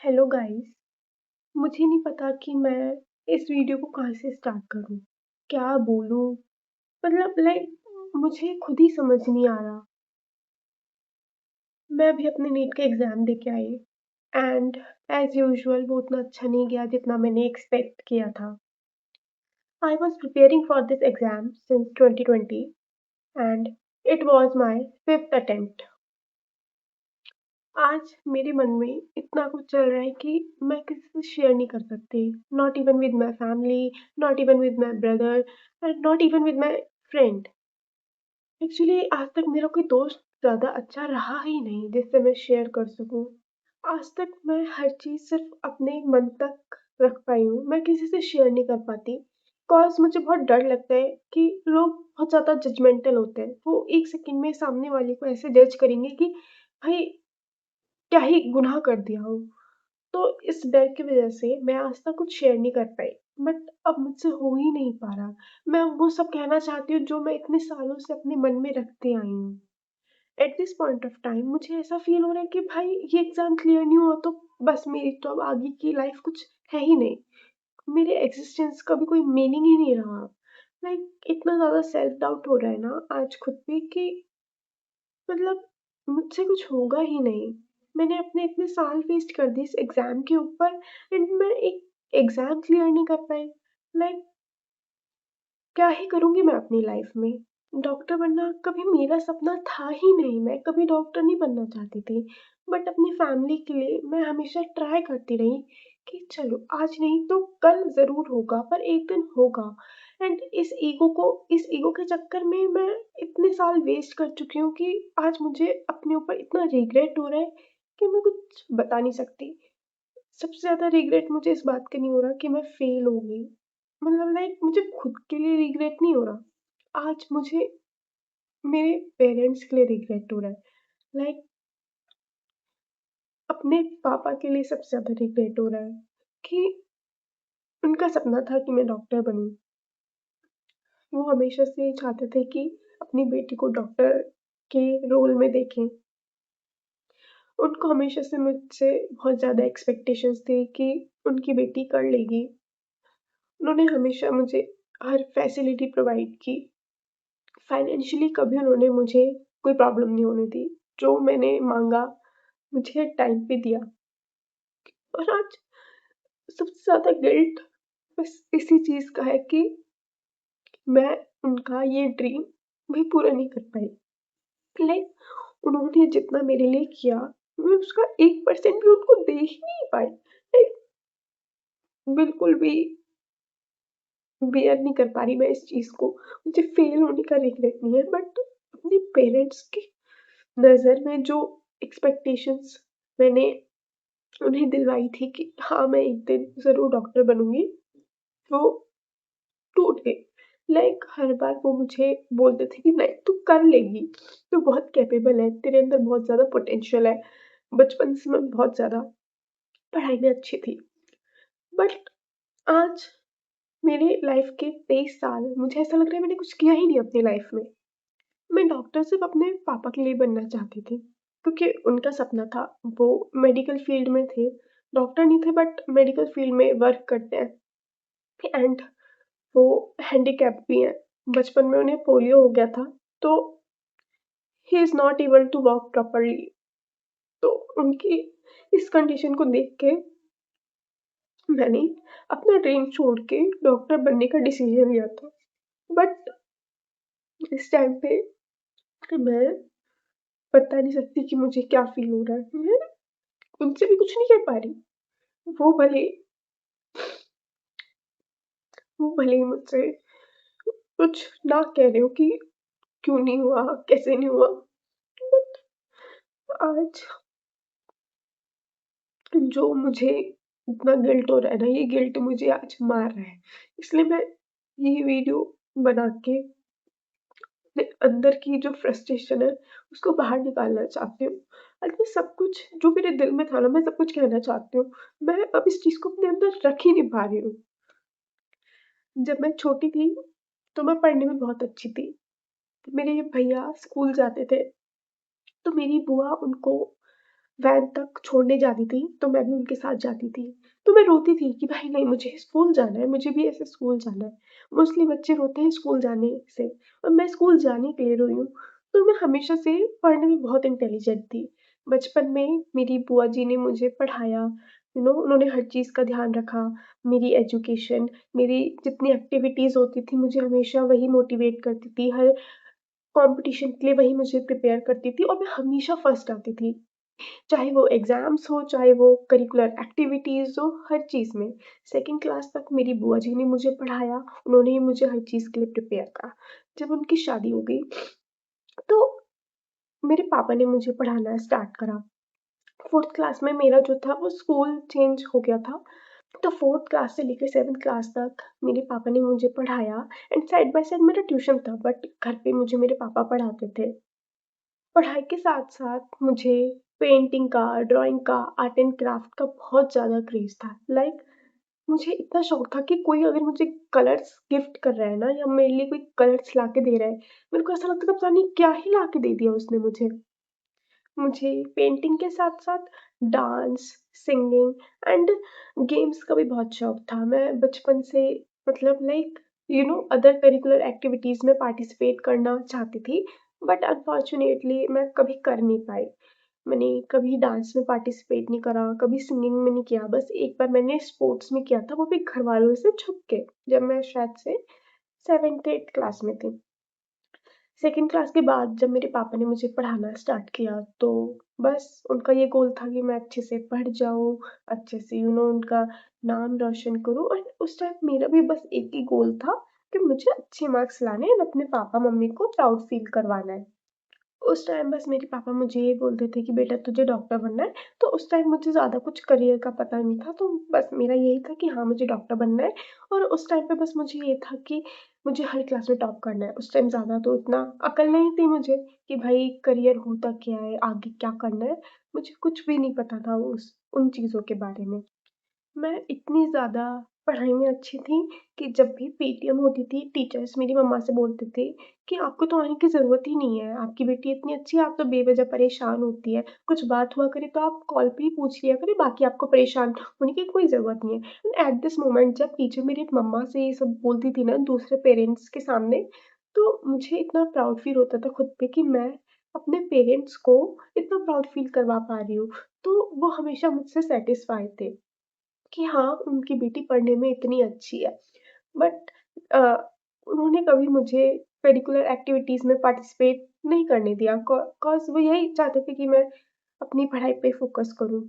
Hello guys. मुझे नहीं पता कि मैं इस वीडियो को कहाँ से स्टार्ट करूँ, क्या बोलूँ? मतलब मुझे खुद ही समझ नहीं आ रहा। मैं अभी अपने नीट का एग्ज़ाम दे के आई एंड एज़ यूजुअल वो उतना अच्छा नहीं गया जितना मैंने एक्सपेक्ट किया था। I was preparing for this exam since 2020 and it was my 5th attempt. आज मेरे मन में इतना कुछ चल रहा है कि मैं किसी से शेयर नहीं कर सकती। Not even with my family, not even with my brother and not even with my friend. Actually आज तक मेरा कोई दोस्त ज़्यादा अच्छा रहा ही नहीं जिससे मैं शेयर कर सकूँ। आज तक मैं हर चीज़ सिर्फ़ अपने मन तक रख पाई हूँ, मैं किसी से शेयर नहीं कर पाती। बिकॉज़ मुझे बहुत डर लगता है कि लोग बहुत ज़्यादा जजमेंटल होते हैं। वो 1 सेकंड में सामने वाले को ऐसे जज करेंगे कि भाई क्या ही गुनाह कर दिया हो। तो इस डर की वज़ह से मैं आज तक कुछ शेयर नहीं कर पाई। बट अब मुझसे हो ही नहीं पा रहा। मैं वो सब कहना चाहती हूँ जो मैं इतने सालों से अपने मन में रखती आई हूँ। At this point of time मुझे ऐसा फ़ील हो रहा है कि भाई ये एग्ज़ाम क्लियर नहीं हुआ तो बस मेरी तो अब आगे की लाइफ़ कुछ है ही नहीं। मेरे एक्ज़िस्टेंस का भी कोई मीनिंग ही नहीं रहा। इतना ज़्यादा सेल्फ डाउट हो रहा है ना आज खुद पे कि मतलब मुझसे कुछ होगा ही नहीं। मैंने अपने इतने साल वेस्ट कर दिए इस एग्ज़ाम के ऊपर एंड मैं एक एग्ज़ाम क्लियर नहीं कर पाई। लाइक क्या ही करूँगी मैं अपनी लाइफ़ में? डॉक्टर बनना कभी मेरा सपना था ही नहीं, मैं कभी डॉक्टर नहीं बनना चाहती थी। बट अपनी फैमिली के लिए मैं हमेशा ट्राई करती रही कि चलो आज नहीं तो कल ज़रूर होगा, पर एक दिन होगा। एंड इस ईगो के चक्कर में मैं इतने साल वेस्ट कर चुकी हूँ कि आज मुझे अपने ऊपर इतना रिग्रेट हो रहा है कि मैं कुछ बता नहीं सकती। सबसे ज़्यादा रिग्रेट मुझे इस बात का नहीं हो रहा कि मैं फेल हो गई। मुझे खुद के लिए रिग्रेट नहीं हो रहा। आज मुझे मेरे पेरेंट्स के लिए रिग्रेट हो रहा है। लाइक अपने पापा के लिए सबसे ज़्यादा रिग्रेट हो रहा है कि उनका सपना था कि मैं डॉक्टर बनूँ। वो हमेशा से चाहते थे कि अपनी बेटी को डॉक्टर के रोल में देखें। उनको हमेशा से मुझसे बहुत ज़्यादा एक्सपेक्टेशंस थे कि उनकी बेटी कर लेगी। उन्होंने हमेशा मुझे हर फैसिलिटी प्रोवाइड की। फाइनेंशियली कभी उन्होंने मुझे कोई प्रॉब्लम नहीं होने दी। जो मैंने माँगा मुझे टाइम पे दिया। और आज सबसे ज़्यादा गिल्ट बस इसी चीज़ का है कि मैं उनका ये ड्रीम भी पूरा नहीं कर पाई। उन्होंने जितना मेरे लिए किया, मैं उसका 1% भी उनको दे ही नहीं पाई। बिल्कुल भी बेयर नहीं कर पा रही मैं इस चीज़ को। मुझे फेल होने का रिग्रेट नहीं है बट अपने पेरेंट्स की नज़र में जो एक्सपेक्टेशंस मैंने उन्हें दिलवाई थी कि हाँ, मैं एक दिन ज़रूर डॉक्टर बनूँगी, वो टूट गई। हर बार वो मुझे बोलते थे कि नहीं तू कर लेगी, तू बहुत कैपेबल है, तेरे अंदर बहुत ज़्यादा पोटेंशियल है। बचपन से मैं बहुत ज़्यादा पढ़ाई में अच्छी थी। बट आज मेरे लाइफ़ के 23 साल मुझे ऐसा लग रहा है मैंने कुछ किया ही नहीं अपनी लाइफ़ में। मैं डॉक्टर सिर्फ़ अपने पापा के लिए बनना चाहती थी, क्योंकि उनका सपना था, वो मेडिकल फ़ील्ड में थे। डॉक्टर नहीं थे बट मेडिकल फ़ील्ड में वर्क करते हैं एंड वो हैंडीकैप्ड भी हैं। बचपन में उन्हें पोलियो हो गया था, तो he is not able to walk properly. तो उनकी इस कंडीशन को देख के मैंने अपना ड्रीम छोड़ के डॉक्टर बनने का डिसीज़न लिया था। बट इस टाइम पे मैं बता नहीं सकती कि मुझे क्या फ़ील हो रहा है। मैं उनसे भी कुछ नहीं कह पा रही। वो भले वो भले ही मुझसे कुछ ना कह रहे हो कि क्यों नहीं हुआ, कैसे नहीं हुआ। बट आज जो मुझे इतना गिल्ट हो रहा है ना, ये गिल्ट मुझे आज मार रहा है। इसलिए मैं ये वीडियो बना के अपने अंदर की जो फ्रस्ट्रेशन है, उसको बाहर निकालना चाहती हूँ। आज मैं सब कुछ जो मेरे दिल में था ना, मैं सब कुछ कहना चाहती हूँ। मैं अब इस चीज़ को अपने अंदर रख ही नहीं पा रही हूँ। जब मैं छोटी थी, तो मैं पढ़ने में बहुत अच्छी थी। मेरे भैया स्कूल जाते थे, तो मेरी बुआ उनको वैन तक छोड़ने जाती थी, तो मैं भी उनके साथ जाती थी। तो मैं रोती थी कि भाई नहीं, मुझे स्कूल जाना है, मुझे भी ऐसे स्कूल जाना है। मोस्टली बच्चे रोते हैं स्कूल जाने से, और मैं स्कूल जाने के लिए रोई हूँ। तो मैं हमेशा से पढ़ने में बहुत इंटेलिजेंट थी। बचपन में मेरी बुआ जी ने मुझे पढ़ाया, उन्होंने हर चीज़ का ध्यान रखा। मेरी एजुकेशन, मेरी जितनी एक्टिविटीज़ होती थी, मुझे हमेशा वही मोटिवेट करती थी। हर कॉम्पिटिशन के लिए वही मुझे प्रिपेयर करती थी, और मैं हमेशा फर्स्ट आती थी। चाहे वो एग्ज़ाम्स हो, चाहे वो करिकुलर एक्टिविटीज़ हो, हर चीज़ में। सेकंड क्लास तक मेरी बुआ जी ने मुझे पढ़ाया, उन्होंने ही मुझे हर चीज़ के लिए प्रिपेयर करा। जब उनकी शादी हो गई, तो मेरे पापा ने मुझे पढ़ाना स्टार्ट करा। 4th क्लास में मेरा जो था वो स्कूल चेंज हो गया था। तो 4th क्लास से लेके 7th क्लास तक मेरे पापा ने मुझे पढ़ाया, एंड साइड बाय साइड मेरा ट्यूशन था, बट घर पे मुझे मेरे पापा पढ़ाते थे। पढ़ाई के साथ-साथ मुझे पेंटिंग का, ड्राइंग का, आर्ट एंड क्राफ्ट का बहुत ज़्यादा क्रेज़ था। मुझे इतना शौक था कि कोई अगर मुझे कलर्स गिफ्ट कर रहा है ना, या मेरे लिए कोई कलर्स लाके दे रहा है, मेरे को ऐसा लगता था पता नहीं क्या ही लाके दे दिया उसने मुझे। मुझे पेंटिंग के साथ-साथ डांस, सिंगिंग एंड गेम्स का भी बहुत शौक था। मैं बचपन से अदर करिकुलर एक्टिविटीज़ में पार्टिसिपेट करना चाहती थी, बट अनफॉर्च्यूनेटली मैं कभी कर नहीं पाई। मैंने कभी डांस में पार्टिसिपेट नहीं करा, कभी सिंगिंग में नहीं किया, बस एक बार मैंने स्पोर्ट्स में किया था, वो भी घरवालों से छुप के, जब मैं शायद से 7th-8th क्लास में थी। सेकंड क्लास के बाद जब मेरे पापा ने मुझे पढ़ाना स्टार्ट किया, तो बस उनका ये गोल था कि मैं अच्छे से पढ़ जाऊँ, अच्छे से उनका नाम रोशन करूँ, और उस टाइम मेरा भी बस एक ही गोल था कि मुझे अच्छे मार्क्स लाने हैं और अपने पापा-मम्मी को प्राउड फ़ील करवाना है। उस टाइम बस मेरे पापा मुझे ये बोलते थे कि बेटा तुझे डॉक्टर बनना है, तो उस टाइम मुझे ज़्यादा कुछ करियर का पता नहीं था, तो बस मेरा यही था कि हाँ, मुझे डॉक्टर बनना है, और उस टाइम पे बस मुझे ये था कि मुझे हर क्लास में टॉप करना है। उस टाइम ज़्यादा तो इतना अकल नहीं थी मुझे कि भाई करियर होता क्या है, आगे क्या करना है, मुझे कुछ भी नहीं पता था उस उन चीज़ों के बारे में। मैं इतनी ज़्यादा पढ़ाई में अच्छी थी कि जब भी पीटीएम होती थी, टीचर्स मेरी मम्मा से बोलते थे कि आपको तो आने की ज़रूरत ही नहीं है, आपकी बेटी इतनी अच्छी है, आप तो बेवजह परेशान होती है। कुछ बात हुआ करे तो आप कॉल पे ही पूछ लिया करें, बाकी आपको परेशान होने की कोई ज़रूरत नहीं है। एंड एट दिस मोमेंट जब टीचर मेरी मम्मा से ये सब बोलती थी ना दूसरे पेरेंट्स के सामने, तो मुझे इतना प्राउड फ़ील होता था खुद पे कि मैं अपने पेरेंट्स को इतना प्राउड फ़ील करवा पा रही हूँ। तो वो हमेशा मुझसे सैटिस्फाइड थे कि हाँ, उनकी बेटी पढ़ने में इतनी अच्छी है। बट अ, उन्होंने कभी मुझे करिकुलर एक्टिविटीज़ में पार्टिसिपेट नहीं करने दिया, कॉज़ वो यही चाहते थे कि मैं अपनी पढ़ाई पे फ़ोकस करूँ।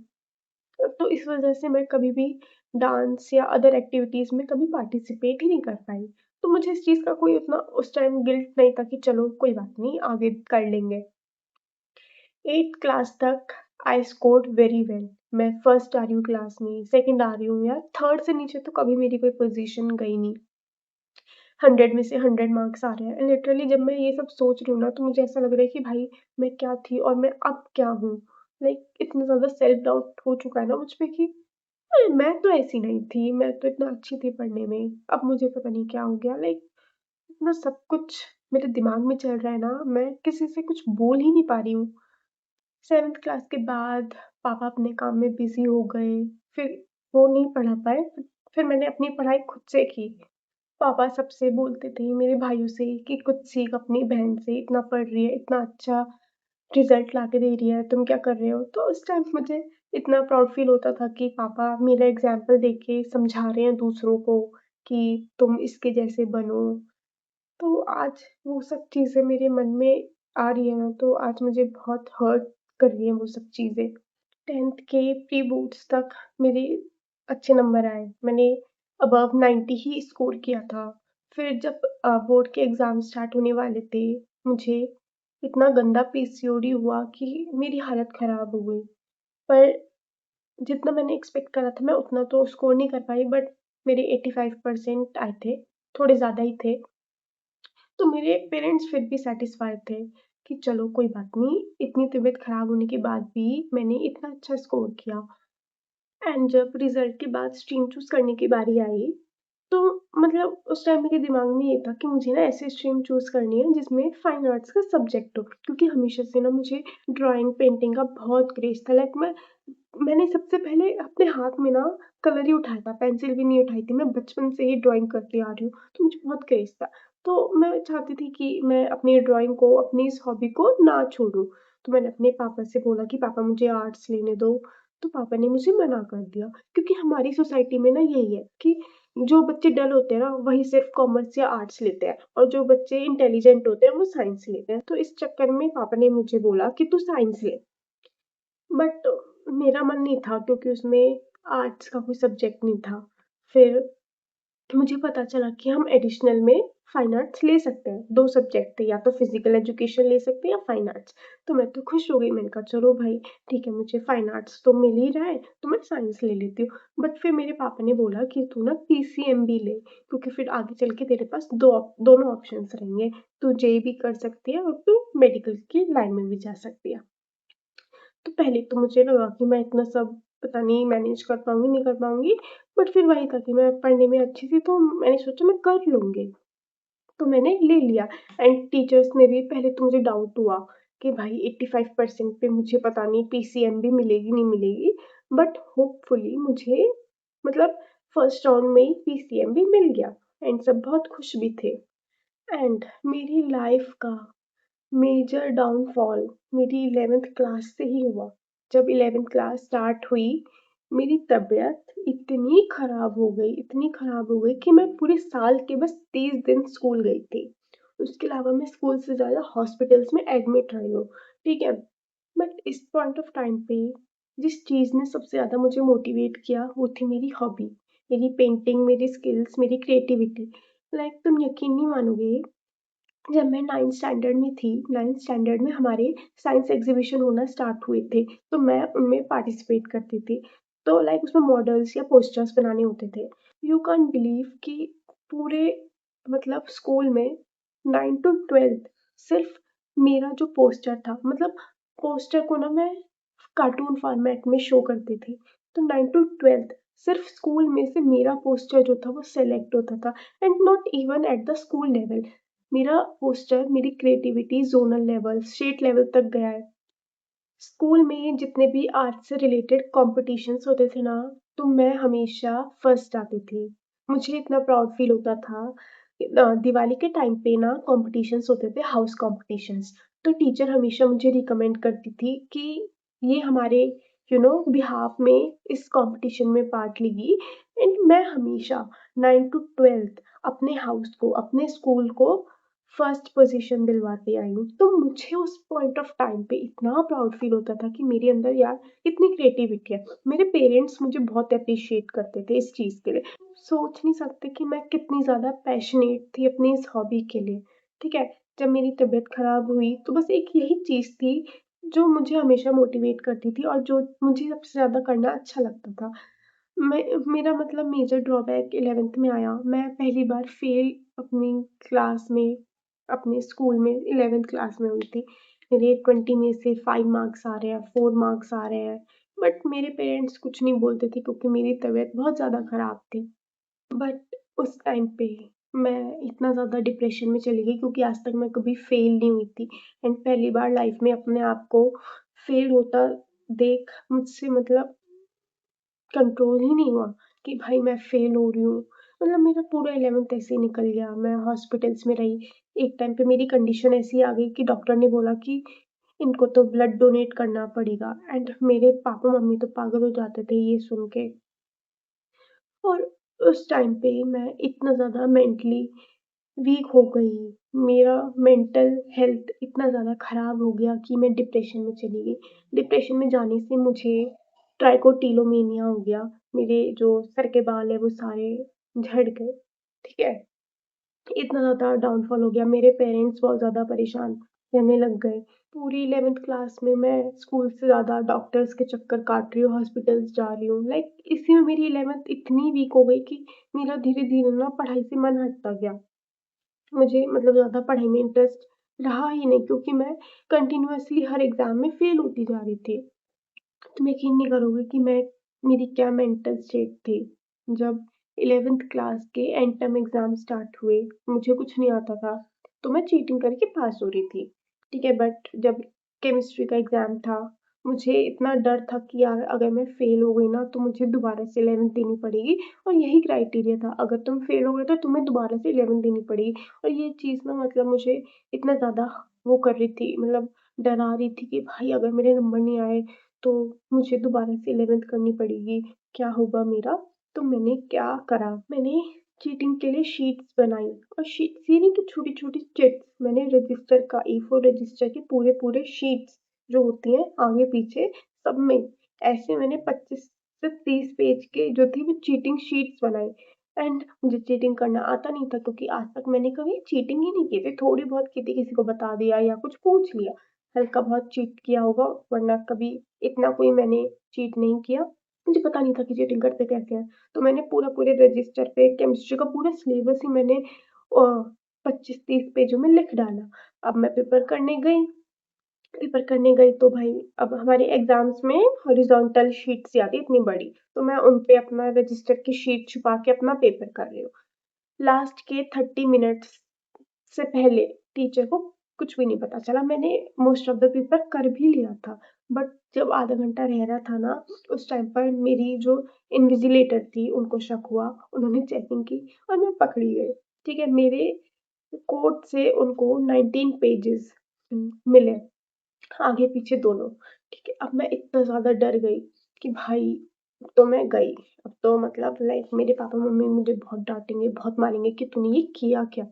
तो इस वज़ह से मैं कभी भी डांस या अदर एक्टिविटीज़ में कभी पार्टिसिपेट ही नहीं कर पाई। तो मुझे इस चीज़ का कोई उतना उस टाइम गिल्ट नहीं था कि चलो कोई बात नहीं, आगे कर लेंगे। 8th क्लास तक आई स्कोर्ड वेरी वेल। मैं फर्स्ट आ रही हूँ क्लास में, सेकंड आ रही हूँ, या थर्ड से नीचे तो कभी मेरी कोई पोज़ीशन गई नहीं। 100 में से 100 मार्क्स आ रहे हैं। लिटरली जब मैं ये सब सोच रही हूँ ना, तो मुझे ऐसा लग रहा है कि भाई मैं क्या थी और मैं अब क्या हूँ? इतना ज़्यादा सेल्फ डाउट हो चुका है ना मुझ पे कि मैं तो ऐसी नहीं थी, मैं तो इतना अच्छी थी पढ़ने में, अब मुझे पता नहीं क्या हो गया। इतना सब कुछ मेरे दिमाग में चल रहा है ना, मैं किसी से कुछ बोल ही नहीं पा रही हूँ। 7th क्लास के बाद पापा अपने काम में बिज़ी हो गए, फिर वो नहीं पढ़ा पाए, फिर मैंने अपनी पढ़ाई खुद से की। पापा सबसे बोलते थे, मेरे भाइयों से कि कुछ सीख अपनी बहन से, इतना पढ़ रही है, इतना अच्छा रिज़ल्ट लाके दे रही है, तुम क्या कर रहे हो? तो उस टाइम मुझे इतना प्राउड फ़ील होता था कि पापा मेरा एग्ज़ाम्पल देख के समझा रहे हैं दूसरों को कि तुम इसके जैसे बनो। तो आज वो सब चीज़ें मेरे मन में आ रही है ना, तो आज मुझे बहुत हर्ट कर रही हैं वो सब चीज़ें। 10th के प्री बोर्ड्स तक मेरे अच्छे नंबर आए। मैंने अबव 90 ही स्कोर किया था। फिर जब बोर्ड के एग्ज़ाम स्टार्ट होने वाले थे, मुझे इतना गंदा पीसीओडी हुआ कि मेरी हालत ख़राब हो गई। पर जितना मैंने एक्सपेक्ट करा था, मैं उतना तो स्कोर नहीं कर पाई, बट मेरे 85% आए थे, थोड़े ज़्यादा ही थे। तो मेरे पेरेंट्स फिर भी सैटिस्फाइड थे कि चलो कोई बात नहीं, इतनी तबीयत ख़राब होने के बाद भी मैंने इतना अच्छा स्कोर किया। एंड जब रिज़ल्ट के बाद स्ट्रीम चूज़ करने की बारी आई, तो मतलब उस टाइम मेरे दिमाग में ये था कि मुझे ना ऐसी स्ट्रीम चूज़ करनी है जिसमें फाइन आर्ट्स का सब्जेक्ट हो, क्योंकि हमेशा से ना मुझे ड्राइंग, पेंटिंग का बहुत क्रेज़ था। लाइक मैंने सबसे पहले अपने हाथ में ना कलर ही उठाया था, पेंसिल भी नहीं उठाई थी। मैं बचपन से ही ड्राइंग करती आ रही हूँ, तो मुझे बहुत क्रेज़ था। तो मैं चाहती थी कि मैं अपनी ड्राइंग को, अपनी इस हॉबी को ना छोड़ूँ। तो मैंने अपने पापा से बोला कि पापा मुझे आर्ट्स लेने दो, तो पापा ने मुझे मना कर दिया, क्योंकि हमारी सोसाइटी में ना यही है कि जो बच्चे डल होते हैं ना, वही सिर्फ़ कॉमर्स या आर्ट्स लेते हैं, और जो बच्चे इंटेलिजेंट होते हैं, वो साइंस लेते हैं। तो इस चक्कर में पापा ने मुझे बोला कि तू साइंस ले। बट मेरा मन नहीं था, क्योंकि उसमें आर्ट्स का कोई सब्जेक्ट नहीं था। फिर मुझे पता चला कि हम एडिशनल में फाइन आर्ट्स ले सकते हैं। 2 सब्जेक्ट थे, या तो फिज़िकल एजुकेशन ले सकते हैं या फाइन आर्ट्स। तो मैं तो खुश हो गई, मैंने कहा चलो भाई ठीक है, मुझे फाइन आर्ट्स तो मिल ही रहा है, तो मैं साइंस ले लेती हूँ। बट फिर मेरे पापा ने बोला कि तू ना पीसीएमबी ले, क्योंकि फिर आगे चल के तेरे पास दोनों ऑप्शंस रहेंगे। तू जेईई भी कर सकती है और तू मेडिकल की लाइन में भी जा सकती है। तो पहले तो मुझे लगा कि मैं इतना सब पता नहीं मैनेज कर पाऊँगी, नहीं कर पाऊँगी। बट फिर वही था कि मैं पढ़ने में अच्छी थी, तो मैंने सोचा मैं कर लूँगी। तो मैंने ले लिया। एंड टीचर्स ने भी, पहले तो मुझे डाउट हुआ कि भाई 85% पे मुझे पता नहीं पीसीएमबी मिलेगी, नहीं मिलेगी। बट होपफुली मुझे मतलब फर्स्ट राउंड में ही पीसीएमबी मिल गया, एंड सब बहुत खुश भी थे। एंड मेरी लाइफ़ का मेजर डाउनफॉल मेरी 11th क्लास से ही हुआ। जब 11th क्लास स्टार्ट हुई, मेरी तबीयत इतनी खराब हो गई, इतनी खराब हो गई कि मैं पूरे साल के बस 30 दिन स्कूल गई थी। उसके अलावा मैं स्कूल से ज़्यादा हॉस्पिटल्स में एडमिट रही हूँ, ठीक है? बट इस पॉइंट ऑफ टाइम पे जिस चीज़ ने सबसे ज़्यादा मुझे मोटिवेट किया, वो थी मेरी हॉबी, मेरी पेंटिंग, मेरी स्किल्स, मेरी क्रिएटिविटी। लाइक तुम यकीन नहीं मानोगे, जब मैं 9th स्टैंडर्ड में थी, 9th स्टैंडर्ड में हमारे साइंस एग्ज़िबिशन होना स्टार्ट हुए थे, तो मैं उनमें पार्टिसिपेट करती थी। तो लाइक उसमें मॉडल्स या पोस्टर्स बनाने होते थे। यू कांट बिलीव कि पूरे मतलब स्कूल में 9 टू 12th सिर्फ़ मेरा जो पोस्टर था, मतलब पोस्टर को ना मैं कार्टून फॉर्मेट में शो करती थी। तो 9 टू 12th सिर्फ़ स्कूल में से मेरा पोस्टर जो था वो सेलेक्ट होता था, and not even at the school level. मेरा पोस्टर, मेरी creativity zonal level, state level तक गया है। स्कूल में जितने भी आर्ट से रिलेटेड कॉम्पिटिशन्स होते थे ना, तो मैं हमेशा फर्स्ट आती थी। मुझे इतना प्राउड फ़ील होता था। दिवाली के टाइम पे ना कॉम्पिटिशन्स होते थे, हाउस कॉम्पिटिशन्स। तो टीचर हमेशा मुझे रिकमेंड करती थी कि ये हमारे बिहाफ़ में इस कॉम्पिटिशन में पार्ट लेगी। एंड मैं हमेशा 9 टू 12th अपने हाउस को, अपने स्कूल को फर्स्ट पोज़ीशन दिलवाती आई हूँ। तो मुझे उस पॉइंट ऑफ टाइम पे इतना प्राउड फ़ील होता था कि मेरे अंदर यार इतनी क्रिएटिविटी है। मेरे पेरेंट्स मुझे बहुत एप्रिशिएट करते थे इस चीज़ के लिए। सोच नहीं सकते कि मैं कितनी ज़्यादा पैशनेट थी अपनी इस हॉबी के लिए, ठीक है? जब मेरी तबीयत ख़राब हुई, तो बस एक यही चीज़ थी जो मुझे हमेशा मोटिवेट करती थी, और जो मुझे सबसे ज़्यादा करना अच्छा लगता था। मैं मेरा मतलब मेजर ड्रॉबैक 11th में आया। मैं पहली बार फ़ेल अपनी क्लास में, अपने स्कूल में 11th क्लास में हुई थी। मेरे 20 में से 5 मार्क्स आ रहे हैं, 4 मार्क्स आ रहे हैं। बट मेरे पेरेंट्स कुछ नहीं बोलते थे, क्योंकि मेरी तबीयत बहुत ज़्यादा ख़राब थी। बट उस टाइम पे मैं इतना ज़्यादा डिप्रेशन में चली गई, क्योंकि आज तक मैं कभी फ़ेल नहीं हुई थी। एंड पहली बार लाइफ़ में अपने आप को फ़ेल होता देख मुझसे मतलब कंट्रोल ही नहीं हुआ कि भाई मैं फ़ेल हो रही हूँ। मतलब मेरा पूरा 11th ऐसे ही निकल गया, मैं हॉस्पिटल्स में रही। एक टाइम पे मेरी कंडीशन ऐसी आ गई कि डॉक्टर ने बोला कि इनको तो ब्लड डोनेट करना पड़ेगा, एंड मेरे पापा-मम्मी तो पागल हो जाते थे ये सुन के। और उस टाइम पे मैं इतना ज़्यादा मेंटली वीक हो गई, मेरा मेंटल हेल्थ इतना ज़्यादा ख़राब हो गया कि मैं डिप्रेशन में चली गई। डिप्रेशन में जाने से मुझे ट्राइकोटिलोमेनिया हो गया। मेरे जो सर के बाल हैं वो सारे झड़ गए, ठीक है? इतना ज़्यादा डाउनफॉल हो गया, मेरे पेरेंट्स बहुत ज़्यादा परेशान रहने लग गए। पूरी 11th क्लास में मैं स्कूल से ज़्यादा डॉक्टर्स के चक्कर काट रही हूँ, हॉस्पिटल्स जा रही हूँ। लाइक इसी में मेरी 11th इतनी वीक हो गई कि मेरा धीरे-धीरे ना पढ़ाई से मन हटता गया। मुझे मतलब ज़्यादा पढ़ाई में इंटरेस्ट रहा ही नहीं, क्योंकि मैं कंटिन्यूअसली हर एग्ज़ाम में फ़ेल होती जा रही थी। तुम यकीन नहीं करोगे कि मेरी क्या मेंटल स्टेट थी, जब 11th क्लास के एंड टर्म एग्जाम स्टार्ट हुए, मुझे कुछ नहीं आता था, तो मैं चीटिंग करके पास हो रही थी। ठीक है, बट जब केमिस्ट्री का एग्जाम था, मुझे इतना डर था कि यार अगर मैं फेल हो गई ना तो मुझे दोबारा से 11th देनी पड़ेगी, और यही क्राइटेरिया था, अगर तुम फेल हो गए तो तुम्हें दोबारा से 11th देनी पड़ेगी। और ये चीज़ ना मतलब मुझे इतना ज़्यादा वो कर रही थी, मतलब डरा रही थी कि भाई अगर मेरे नंबर नहीं आए तो मुझे दोबारा से 11th करनी पड़ेगी, क्या होगा मेरा? तो मैंने क्या करा, मैंने चीटिंग के लिए शीट्स बनाई, और शीट्स ये नहीं कि छोटी-छोटी चिट्स, मैंने रजिस्टर का A4 रजिस्टर के पूरे-पूरे शीट्स जो होती हैं आगे-पीछे सब में, ऐसे मैंने 25 से 30 पेज के जो थी वो चीटिंग शीट्स बनाई। एंड मुझे चीटिंग करना आता नहीं था क्योंकि आज तक मैंने कभी चीटिंग ही नहीं की थी, थोड़ी बहुत की थी, किसी को बता दिया या कुछ पूछ लिया, हल्का बहुत चीट किया होगा, वरना कभी इतना कोई मैंने चीट नहीं किया। मुझे पता नहीं था कि चीटिंग करते कैसे हैं। तो मैंने पूरे रजिस्टर पे केमिस्ट्री का पूरा सिलेबस ही मैंने 25-30 पेजों में लिख डाला। अब मैं पेपर करने गई तो भाई अब हमारे एग्जाम्स में हॉरिजॉन्टल शीट्स आती है इतनी बड़ी, तो मैं उन पे अपना रजिस्टर की शीट छुपा के अपना पेपर कर रही हूँ। लास्ट के 30 मिनट्स से पहले टीचर को कुछ भी नहीं पता चला, मैंने मोस्ट ऑफ द पेपर कर भी लिया था। बट जब आधा घंटा रह रहा था ना, उस टाइम पर मेरी जो इन्विजिलेटर थी उनको शक हुआ, उन्होंने चेकिंग की और मैं पकड़ी गई। ठीक है, मेरे कोर्ट से उनको 19 पेजेस मिले, आगे पीछे दोनों। ठीक है, अब मैं इतना ज़्यादा डर गई कि भाई अब तो मैं गई, अब तो मतलब लाइक मेरे पापा मम्मी मुझे बहुत डांटेंगे, बहुत मारेंगे कि तूने ये किया क्या।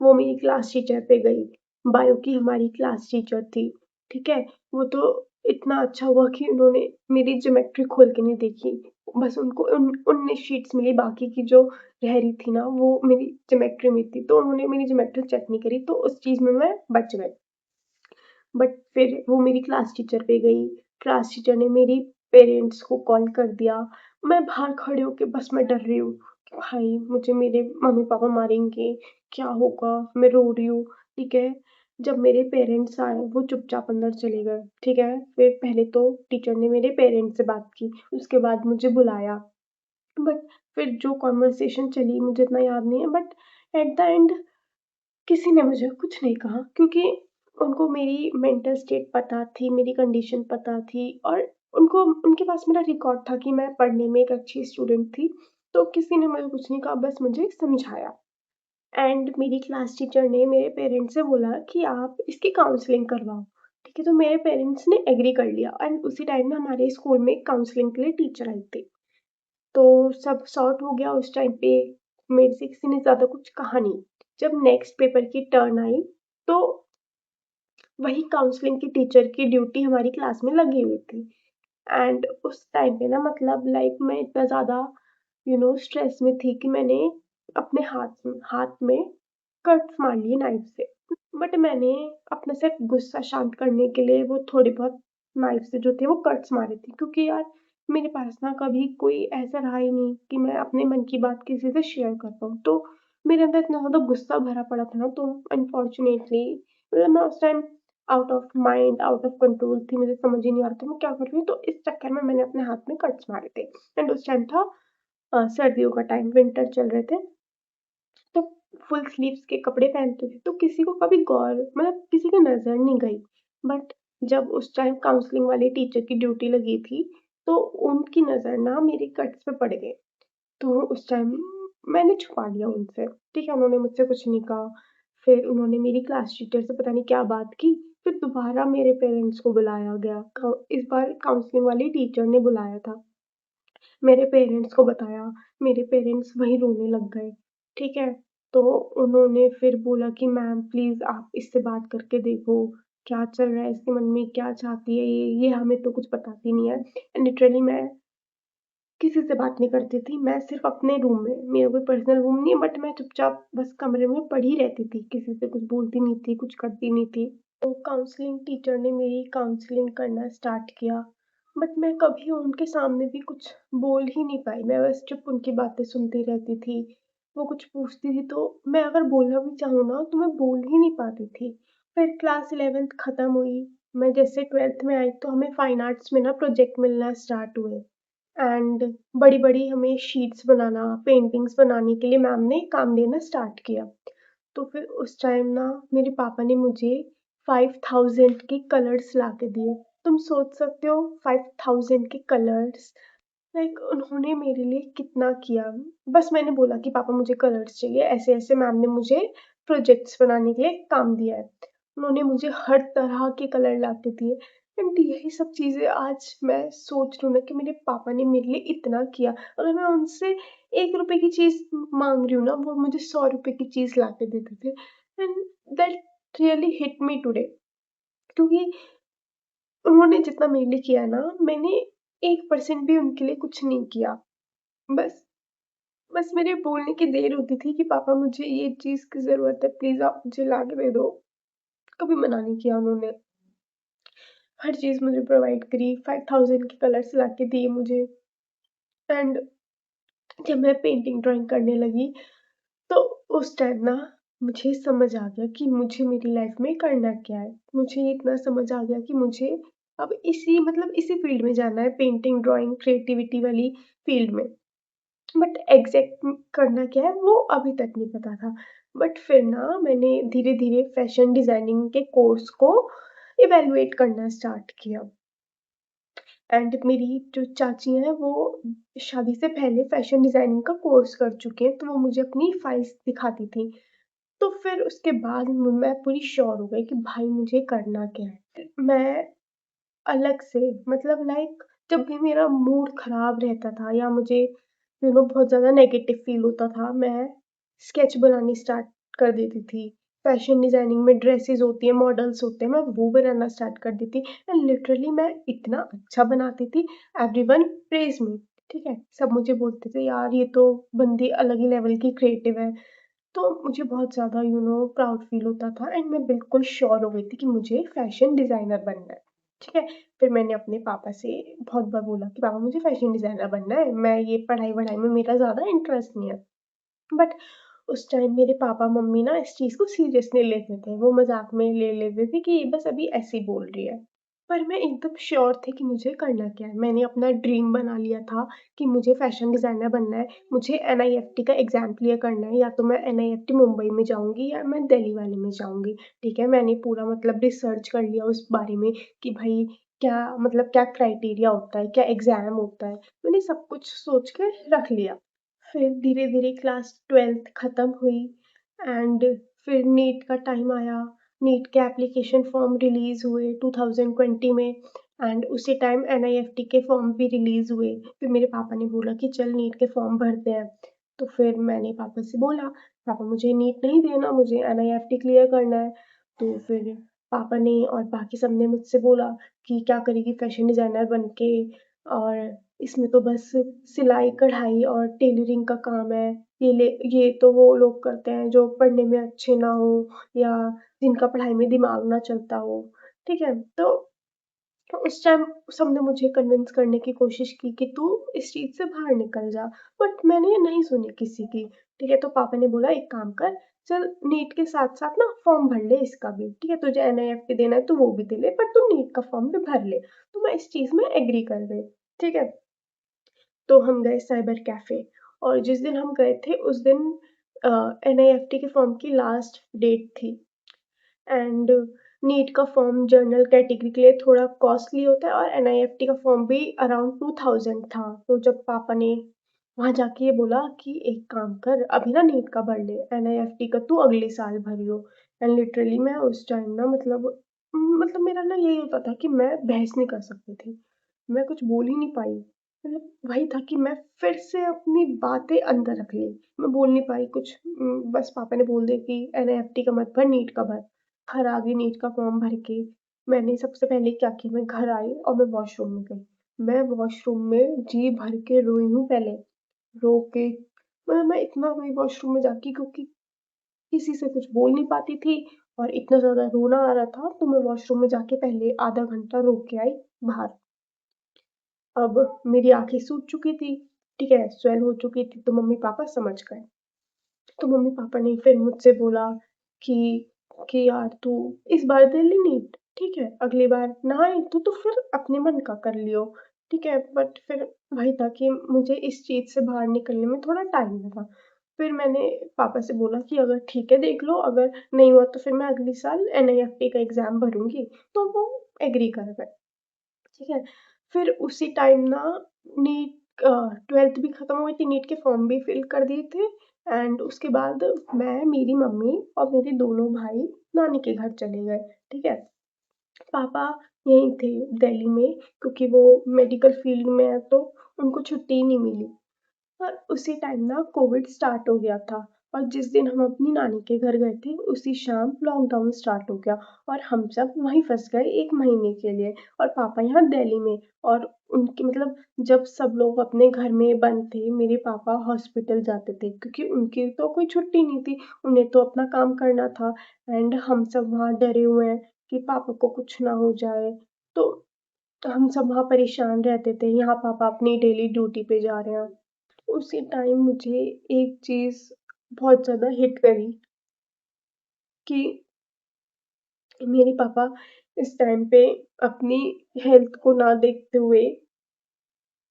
वो मेरी क्लास टीचर पे गई, बायो की हमारी क्लास टीचर थी। ठीक है, वो तो इतना अच्छा हुआ कि उन्होंने मेरी ज्योमेट्री खोल के नहीं देखी, बस उनको उन 19 शीट्स मिली, बाकी की जो रह रही थी ना वो मेरी ज्योमेट्री में थी, तो उन्होंने मेरी ज्योमेट्री चेक नहीं करी, तो उस चीज़ में मैं बच गई। बट फिर वो मेरी क्लास टीचर पे गई, क्लास टीचर ने मेरी पेरेंट्स को कॉल कर दिया, मैं बाहर खड़े होके बस मैं डर रही हूँ कि भाई मुझे मेरे मम्मी पापा मारेंगे, क्या होगा, मैं रो रही हूँ। ठीक है, जब मेरे पेरेंट्स आए वो चुपचाप अंदर चले गए। ठीक है, फिर पहले तो टीचर ने मेरे पेरेंट्स से बात की, उसके बाद मुझे बुलाया, बट फिर जो कॉन्वर्सेशन चली मुझे इतना याद नहीं है, बट एट द एंड किसी ने मुझे कुछ नहीं कहा क्योंकि उनको मेरी मेंटल स्टेट पता थी, मेरी कंडीशन पता थी, और उनको उनके पास मेरा रिकॉर्ड था कि मैं पढ़ने में एक अच्छी स्टूडेंट थी, तो किसी ने मुझे कुछ नहीं कहा, बस मुझे समझाया। एंड मेरी क्लास टीचर ने मेरे पेरेंट्स से बोला कि आप इसकी काउंसलिंग करवाओ। ठीक है, तो मेरे पेरेंट्स ने एग्री कर लिया, एंड उसी टाइम ना हमारे स्कूल में काउंसलिंग के लिए टीचर आई थी, तो सब सॉर्ट हो गया उस टाइम पे, मेरे से किसी ने ज़्यादा कुछ कहा नहीं। जब नेक्स्ट पेपर की टर्न आई, तो वही काउंसलिंग की टीचर की ड्यूटी हमारी क्लास में लगी हुई थी, एंड उस टाइम पे ना मतलब लाइक मैं इतना ज़्यादा स्ट्रेस में थी कि मैंने अपने हाथ में कट्स मार लिए नाइफ से। बट मैंने अपना सिर्फ गुस्सा शांत करने के लिए वो थोड़ी बहुत नाइफ से जो थे वो कट्स मारे थे, क्योंकि यार मेरे पास ना कभी कोई ऐसा रहा ही नहीं कि मैं अपने मन की बात किसी से शेयर कर पाऊँ, तो मेरे अंदर इतना ज़्यादा गुस्सा भरा पड़ा था ना, तो अनफॉर्चुनेटली मतलब मैं उस time out of mind out of control थी, मुझे समझ ही नहीं आ रहा था मैं क्या कर रही हूँ, तो इस चक्कर में मैंने अपने हाथ में कट्स मारे थे। एंड उस टाइम था सर्दियों का टाइम, विंटर चल रहे थे, तो फुल स्लीव्स के कपड़े पहनते थे, तो किसी को कभी गौर मतलब किसी की नज़र नहीं गई। बट जब उस टाइम काउंसलिंग वाली टीचर की ड्यूटी लगी थी, तो उनकी नज़र ना मेरे कट्स पे पड़ गई। तो उस टाइम मैंने छुपा लिया उनसे, ठीक है? उन्होंने मुझसे कुछ नहीं कहा। फिर उन्होंने मेरी क्लास टीचर से पता नहीं क्या बात की, फिर दोबारा मेरे पेरेंट्स को बुलाया गया। इस बार काउंसलिंग वाली टीचर ने बुलाया था। मेरे पेरेंट्स को बताया, मेरे पेरेंट्स वहीं रोने लग गए, ठीक है? तो उन्होंने फिर बोला कि मैम प्लीज़ आप इससे बात करके देखो, क्या चल रहा है इसके मन में, क्या चाहती है ये हमें तो कुछ बताती नहीं है। एंड लिटरली मैं किसी से बात नहीं करती थी, मैं सिर्फ़ अपने रूम में, मेरा कोई पर्सनल रूम नहीं है, बट मैं चुपचाप बस कमरे में पड़ी रहती थी, किसी से कुछ बोलती नहीं थी, कुछ करती नहीं थी। तो काउंसलिंग टीचर ने मेरी काउंसलिंग करना स्टार्ट किया, बट मैं कभी उनके सामने भी कुछ बोल ही नहीं पाई, मैं बस चुप उनकी बातें सुनती रहती थी। वो कुछ पूछती थी तो मैं अगर बोलना भी चाहूँ ना तो मैं बोल ही नहीं पाती थी। फिर क्लास 11th खत्म हुई, मैं जैसे 12th में आई तो हमें फाइन आर्ट्स में ना प्रोजेक्ट मिलना स्टार्ट हुए। एंड बड़ी-बड़ी हमें शीट्स बनाना, पेंटिंग्स बनाने के लिए मैम ने काम देना स्टार्ट किया। तो फिर उस टाइम ना मेरे पापा ने मुझे 5000 के कलर्स ला के दिए। तुम सोच सकते हो 5000 के कलर्स, लाइक उन्होंने मेरे लिए कितना किया। बस मैंने बोला कि पापा मुझे कलर्स चाहिए, ऐसे-ऐसे मैम ने मुझे प्रोजेक्ट्स बनाने के लिए काम दिया है। उन्होंने मुझे हर तरह के कलर ला के दिए एंड यही सब चीज़ें आज मैं सोच रही हूँ ना कि मेरे पापा ने मेरे लिए इतना किया। अगर मैं उनसे ₹1 की चीज़ माँग रही हूँ ना, वो मुझे ₹100 की चीज़ ला के देते थे and that really hit me today, क्योंकि उन्होंने जितना मेरे लिए किया ना, मैंने 1% भी उनके लिए कुछ नहीं किया। बस बस मेरे बोलने की देर होती थी कि पापा मुझे ये चीज़ की ज़रूरत है, प्लीज़ आप मुझे ला के दे दो। कभी मना नहीं किया उन्होंने। हर चीज़ मुझे प्रोवाइड करी, 5000 के कलर्स ला के दिए मुझे एंड जब मैं पेंटिंग ड्राइंग करने लगी, तो उस टाइम ना मुझे समझ आ गया कि मुझे मेरी लाइफ़ में करना क्या है। मुझे इतना समझ आ गया कि मुझे अब इसी फ़ील्ड में जाना है, पेंटिंग, ड्राइंग, क्रिएटिविटी वाली फ़ील्ड में। बट एग्ज़ैक्ट करना क्या है वो अभी तक नहीं पता था। बट फिर ना मैंने धीरे-धीरे फ़ैशन डिज़ाइनिंग के कोर्स को इवैल्यूएट करना स्टार्ट किया एंड मेरी जो चाची हैं वो शादी से पहले फ़ैशन डिज़ाइनिंग का कोर्स कर चुके हैं, तो वो मुझे अपनी फाइल्स दिखाती थीं। तो फिर उसके बाद मैं पूरी श्योर हो गई कि भाई मुझे करना क्या है। मैं अलग से लाइक जब भी मेरा मूड ख़राब रहता था या मुझे बहुत ज़्यादा नेगेटिव फ़ील होता था, मैं स्केच बनानी स्टार्ट कर देती थी। फ़ैशन डिज़ाइनिंग में ड्रेसेज़ होती हैं, मॉडल्स होते हैं, मैं वो बनाना स्टार्ट कर देती एंड लिटरली मैं इतना अच्छा बनाती थी, एवरीवन प्रेज़ मी, ठीक है? सब मुझे बोलते थे, "यार, ये तो बंदी अलग ही लेवल की क्रिएटिव है।" तो मुझे बहुत ज़्यादा प्राउड फ़ील होता था एंड मैं बिल्कुल श्योर हो गई थी कि मुझे फ़ैशन डिज़ाइनर बनना है, ठीक है? फिर मैंने अपने पापा से बहुत बार बोला कि पापा मुझे फ़ैशन डिज़ाइनर बनना है, मैं ये पढ़ाई-वढ़ाई में मेरा ज़्यादा इंटरेस्ट नहीं है। बट उस टाइम मेरे पापा-मम्मी ना इस चीज़ को सीरियस नहीं लेते थे, वो मज़ाक में ले लेते थे कि ये बस अभी ऐसे ही बोल रही है। पर मैं एकदम श्योर थी कि मुझे करना क्या है। मैंने अपना ड्रीम बना लिया था कि मुझे फ़ैशन डिज़ाइनर बनना है, मुझे एनआईएफटी का एग्ज़ाम क्लियर करना है, या तो मैं एनआईएफटी मुंबई में जाऊँगी या मैं दिल्ली वाले में जाऊँगी, ठीक है? मैंने पूरा रिसर्च कर लिया उस बारे में कि भई क्या क्राइटेरिया होता है, क्या एग्ज़ाम होता है, मैंने सब कुछ सोच के रख लिया। फिर धीरे-धीरे क्लास 12th खत्म हुई एंड फिर नीट का टाइम आया। नीट के एप्लीकेशन फॉर्म रिलीज़ हुए 2020 में एंड उसी टाइम एनआईएफटी के फॉर्म भी रिलीज़ हुए। फिर मेरे पापा ने बोला कि चल नीट के फॉर्म भरते हैं। तो फिर मैंने पापा से बोला, "पापा मुझे नीट नहीं देना, मुझे एनआईएफटी क्लियर करना है।" तो फिर पापा ने और बाकी सबने मुझसे बोला कि, "क्या करेगी फैशन डिज़ाइनर बन के, और इसमें तो बस सिलाई-कढ़ाई और टेलरिंग का काम है। ये तो वो लोग करते हैं जो पढ़ने में अच्छे ना हों या जिनका पढ़ाई में दिमाग ना चलता हो।" ठीक है? तो उस टाइम सबने मुझे कन्विंस करने की कोशिश की कि तू इस चीज़ से बाहर निकल जा, बट मैंने नहीं सुनी किसी की, ठीक है? तो पापा ने बोला एक काम कर, चल नीट के साथ-साथ ना फॉर्म भर ले इसका भी, ठीक है? तुझे एनआईएफटी देना है तो वो भी दे ले, पर तू नीट का फॉर्म भी भर ले। तो मैं इस चीज़ में एग्री कर गई, ठीक है? तो हम गए साइबर कैफ़े और जिस दिन हम गए थे उस दिन एनआईएफटी के फॉर्म की लास्ट डेट थी एंड नीट का फॉर्म जनरल कैटेगरी के लिए थोड़ा कॉस्टली होता है और एनआईएफटी का फॉर्म भी अराउंड 2000 था। तो जब पापा ने वहाँ जाके ये बोला कि एक काम कर, अभी ना नीट का भर ले, एनआईएफटी का तू अगले साल भरियो। एंड लिटरली मैं उस टाइम ना मेरा ना यही होता था कि मैं बहस नहीं कर सकती थी। मैं कुछ बोल ही नहीं पाई। वही था कि मैं फिर से अपनी बातें अंदर रख ली। मैं बोल नहीं पाई कुछ, बस पापा ने बोल दिया कि एनईएफटी का मत भर, नीट का भर। घर आ गई नीट का फॉर्म भर के। मैंने सबसे पहले क्या किया, मैं घर आई और मैं वॉशरूम में गई। मैं वॉशरूम में जी भर के रोई हूँ पहले, रो के मैं इतना रोई वॉशरूम में जाके, क्योंकि किसी से कुछ बोल नहीं पाती थी और इतना ज़्यादा रोना आ रहा था, तो मैं वॉशरूम में जाके पहले आधा घंटा रो के आई बाहर। अब मेरी आँखें सूज चुकी थी, ठीक है? स्वेल हो चुकी थी, तो मम्मी-पापा समझ गए। तो मम्मी-पापा ने फिर मुझसे बोला कि यार तू इस बार दे ले नीट, ठीक है? अगली बार ना आई तो फिर अपने मन का कर लियो। ठीक है, बट फिर वही था कि मुझे इस चीज़ से बाहर निकलने में थोड़ा टाइम लगा। फिर मैंने पापा से बोला कि अगर ठीक है देख लो, अगर नहीं हुआ तो फिर मैं अगले साल एनआईएफटी का एग्ज़ाम भरूँगी, तो वो एग्री कर गए। ठीक है, फिर उसी टाइम ना नीट 12th भी खत्म हुई थी, नीट के फॉर्म भी फिल कर दिए थे एंड उसके बाद मैं, मेरी मम्मी और मेरे दोनों भाई नानी के घर चले गए। ठीक है, पापा यहीं थे दिल्ली में, क्योंकि वो मेडिकल फील्ड में है तो उनको छुट्टी ही नहीं मिली। और उसी टाइम ना कोविड स्टार्ट हो गया था, और जिस दिन हम अपनी नानी के घर गए थे उसी शाम लॉकडाउन स्टार्ट हो गया, और हम सब वहीं फंस गए 1 महीने के लिए, और पापा यहाँ दिल्ली में। और उनके मतलब जब सब लोग अपने घर में बंद थे, मेरे पापा हॉस्पिटल जाते थे क्योंकि उनकी तो कोई छुट्टी नहीं थी, उन्हें तो अपना काम करना था। एंड हम सब वहाँ डरे हुए हैं कि पापा को कुछ ना हो जाए, तो हम सब वहाँ परेशान रहते थे, यहाँ पापा अपनी डेली ड्यूटी पे जा रहे हैं। उसी टाइम मुझे एक चीज़ बहुत ज़्यादा हिट करी कि मेरे पापा इस टाइम पे अपनी हेल्थ को ना देखते हुए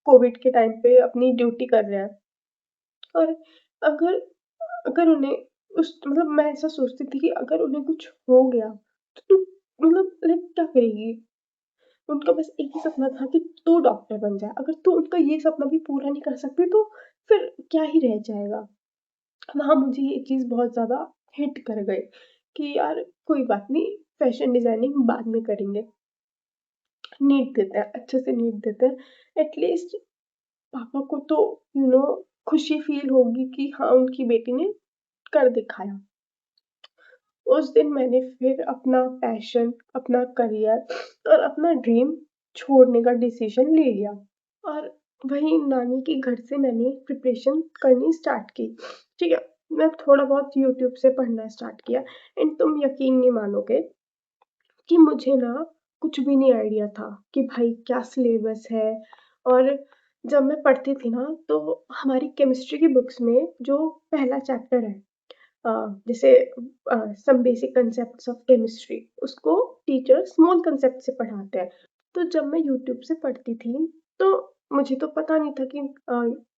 कोविड के टाइम पे अपनी ड्यूटी कर रहे हैं। और अगर अगर उन्हें उस मतलब मैं ऐसा सोचती थी कि अगर उन्हें कुछ हो गया तो तू मतलब लाइक क्या करेगी? उनका बस एक ही सपना था कि तू डॉक्टर बन जाए। अगर तू उनका ये सपना भी पूरा नहीं कर सकती तो फिर क्या ही रह जाएगा? वहाँ मुझे ये चीज़ बहुत ज़्यादा हिट कर गई कि यार कोई बात नहीं, फैशन डिज़ाइनिंग बाद में करेंगे। नीट देते हैं, अच्छे से नीट देते हैं। एटलीस्ट पापा को तो खुशी फ़ील होगी कि हाँ, उनकी बेटी ने कर दिखाया। उस दिन मैंने फिर अपना पैशन, अपना करियर और अपना ड्रीम छोड़ने का डिसीज़न ले लिया, और वहीं नानी के घर से मैंने प्रिपरेशन करनी स्टार्ट की। ठीक है, मैं थोड़ा बहुत यूट्यूब से पढ़ना स्टार्ट किया एंड तुम यकीन नहीं मानोगे कि मुझे ना कुछ भी नहीं आइडिया था कि भाई क्या सिलेबस है। और जब मैं पढ़ती थी ना तो हमारी केमिस्ट्री की बुक्स में जो पहला चैप्टर है, जैसे some basic concepts of chemistry, उसको टीचर स्मॉल कंसेप्ट से पढ़ाते हैं। तो जब मैं यूट्यूब से पढ़ती थी तो मुझे तो पता नहीं था कि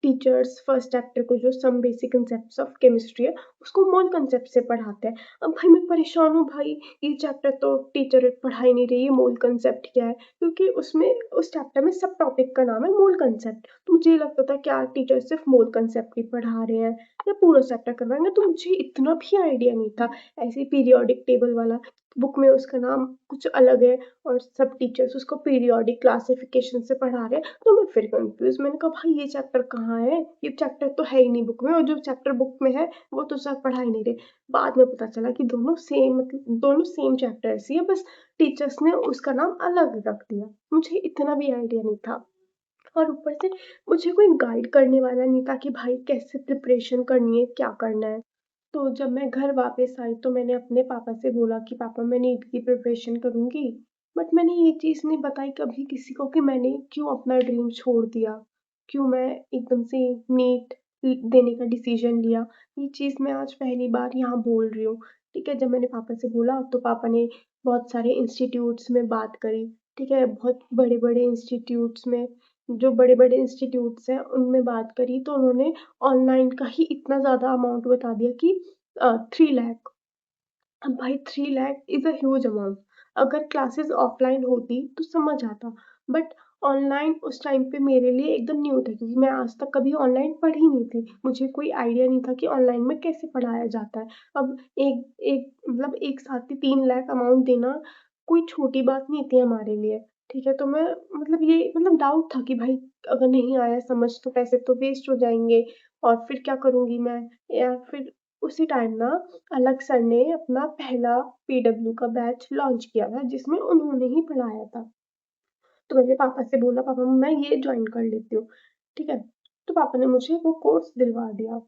टीचर्स फर्स्ट चैप्टर को जो some basic concepts of chemistry है उसको मोल कंसेप्ट से पढ़ाते हैं। अब भाई मैं परेशान हूँ भाई, ये चैप्टर तो टीचर पढ़ा ही नहीं रही है, मोल कंसेप्ट क्या है? क्योंकि उसमें उस चैप्टर में सब टॉपिक का नाम है मोल कंसेप्ट। तो मुझे ये लगता था क्या टीचर सिर्फ मोल कंसेप्ट ही पढ़ा रहे हैं या पूरा चैप्टर करवाएंगे, तो मुझे इतना भी आइडिया नहीं था। ऐसे पीरियोडिक टेबल वाला बुक में उसका नाम कुछ अलग है और सब टीचर्स उसको पीरियोडिक क्लासिफिकेशन से पढ़ा रहे हैं, तो मैं फिर कंफ्यूज, मैंने कहा भाई ये चैप्टर कहाँ है, ये चैप्टर तो है ही नहीं बुक में, और जो चैप्टर बुक में है वो तो सर पढ़ा ही नहीं रहे। बाद में पता चला कि दोनों सेम, मतलब दोनों सेम चैप्टर्स ही है, बस टीचर्स ने उसका नाम अलग रख दिया। मुझे इतना भी आइडिया नहीं था, और ऊपर से मुझे कोई गाइड करने वाला नहीं था कि भाई कैसे प्रिपरेशन करनी है, क्या करना है। तो जब मैं घर वापस आई तो मैंने अपने पापा से बोला कि पापा मैं नीट की प्रिपरेशन करूँगी। बट मैंने ये चीज़ नहीं बताई कभी किसी को कि मैंने क्यों अपना ड्रीम छोड़ दिया, क्यों मैं एकदम से नीट देने का डिसीजन लिया। ये चीज़ मैं आज पहली बार यहाँ बोल रही हूँ। ठीक है, जब मैंने पापा से बोला तो पापा ने बहुत सारे इंस्टीट्यूट्स में बात करी। ठीक है, बहुत बड़े-बड़े इंस्टीट्यूट्स में, जो बड़े-बड़े इंस्टीट्यूट्स हैं उनमें बात करी तो उन्होंने ऑनलाइन का ही इतना ज़्यादा अमाउंट बता दिया कि 3 लाख। अब भाई 3 lakh is a huge amount. अगर क्लासेस ऑफलाइन होती तो समझ आता, बट ऑनलाइन उस टाइम पे मेरे लिए एकदम न्यू था क्योंकि मैं आज तक कभी ऑनलाइन पढ़ी नहीं थी। मुझे कोई आइडिया नहीं था कि ऑनलाइन में कैसे पढ़ाया जाता है। अब एक एक मतलब एक साथ ही 3 लाख अमाउंट देना कोई छोटी बात नहीं थी हमारे लिए। ठीक है, तो मैं मतलब ये मतलब डाउट था कि भाई अगर नहीं आया समझ तो पैसे तो वेस्ट हो जाएँगे, और फिर क्या करूँगी मैं? या फिर उसी टाइम ना अलग सर ने अपना पहला पीडब्ल्यू का बैच लॉन्च किया था जिसमें उन्होंने ही पढ़ाया था। तो मैंने पापा से बोला पापा मैं ये जॉइन कर लेती हूँ, ठीक है? तो पापा ने मुझे वो कोर्स दिलवा दिया।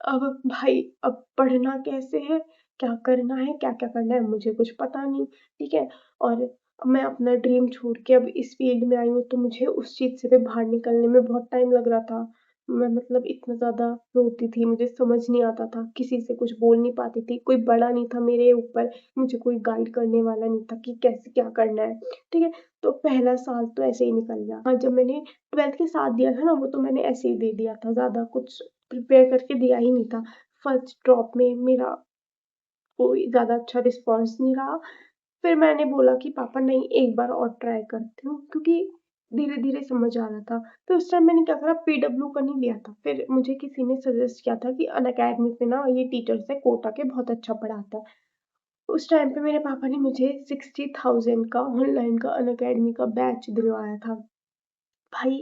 अब भाई अब पढ़ना कैसे है, क्या करना है, क्या-क्या करना है मुझे कुछ पता नहीं, ठीक है? और मैं अपना ड्रीम छोड़ के अब इस फील्ड में आई हूँ तो मुझे उस चीज़ से भी बाहर निकलने में बहुत टाइम लग रहा था। मैं मतलब इतना ज़्यादा रोती थी, मुझे समझ नहीं आता था, किसी से कुछ बोल नहीं पाती थी, कोई बड़ा नहीं था मेरे ऊपर, मुझे कोई गाइड करने वाला नहीं था कि कैसे क्या करना है, ठीक है? तो पहला साल तो ऐसे ही निकल गया। हाँ, जब मैंने 12th के साथ दिया था ना, वो तो मैंने ऐसे ही दे दिया था, ज़्यादा कुछ प्रिपेयर करके दिया ही नहीं था। फर्स्ट ड्रॉप में मेरा कोई ज़्यादा अच्छा रिस्पॉन्स नहीं रहा। फिर मैंने बोला कि पापा नहीं, एक बार और ट्राई करती हूँ, क्योंकि धीरे-धीरे समझ आ रहा था। फिर उस टाइम मैंने क्या करा, पीडब्ल्यू का नहीं लिया था। फिर मुझे किसी ने सजेस्ट किया था कि अनअकैडमी पे ना ये टीचर्स है कोटा के, बहुत अच्छा पढ़ाता है। उस टाइम पे मेरे पापा ने मुझे 60,000 का ऑनलाइन का अनअकैडमी का बैच दिलवाया था। भाई,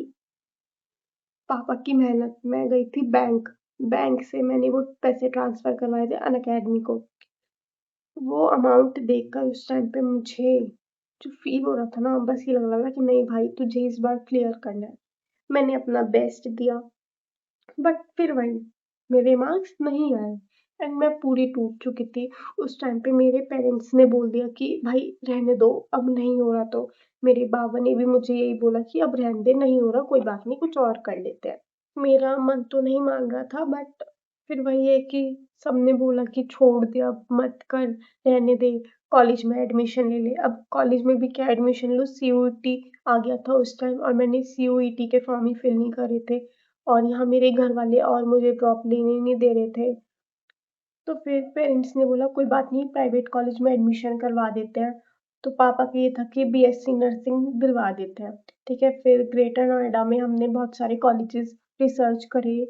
पापा की मेहनत, मैं गई थी बैंक, बैंक से मैंने वो पैसे ट्रांसफर करवाए थे अनअकैडमी को। वो अमाउंट देखकर उस टाइम पे मुझे जो फ़ील हो रहा था ना, बस ये लग रहा था कि नहीं भाई, तुझे इस बार क्लियर करना है। मैंने अपना बेस्ट दिया, बट फिर वही, मेरे मार्क्स नहीं आए एंड मैं पूरी टूट चुकी थी। उस टाइम पे मेरे पेरेंट्स ने बोल दिया कि भाई रहने दो, अब नहीं हो रहा तो। मेरे बाबा ने भी मुझे यही बोला कि अब रहने दे, नहीं हो रहा कोई बात नहीं, कुछ और कर लेते हैं। मेरा मन तो नहीं मान रहा था, बट फिर वही है कि सबने बोला कि छोड़ दे, अब मत कर, रहने दे, कॉलेज में एडमिशन ले ले। अब कॉलेज में भी क्या एडमिशन लूँ, सीयूईटी आ गया था उस टाइम और मैंने सीयूईटी के फॉर्म ही फिल नहीं करे थे और यहाँ मेरे घर वाले और मुझे ड्रॉप लेने नहीं दे रहे थे। तो फिर पेरेंट्स ने बोला कोई बात नहीं, प्राइवेट कॉलेज में एडमिशन करवा देते हैं। तो पापा का ये था कि बीएससी नर्सिंग दिलवा देते हैं। ठीक है, फिर ग्रेटर नोएडा में हमने बहुत सारे कॉलेजेस रिसर्च करे,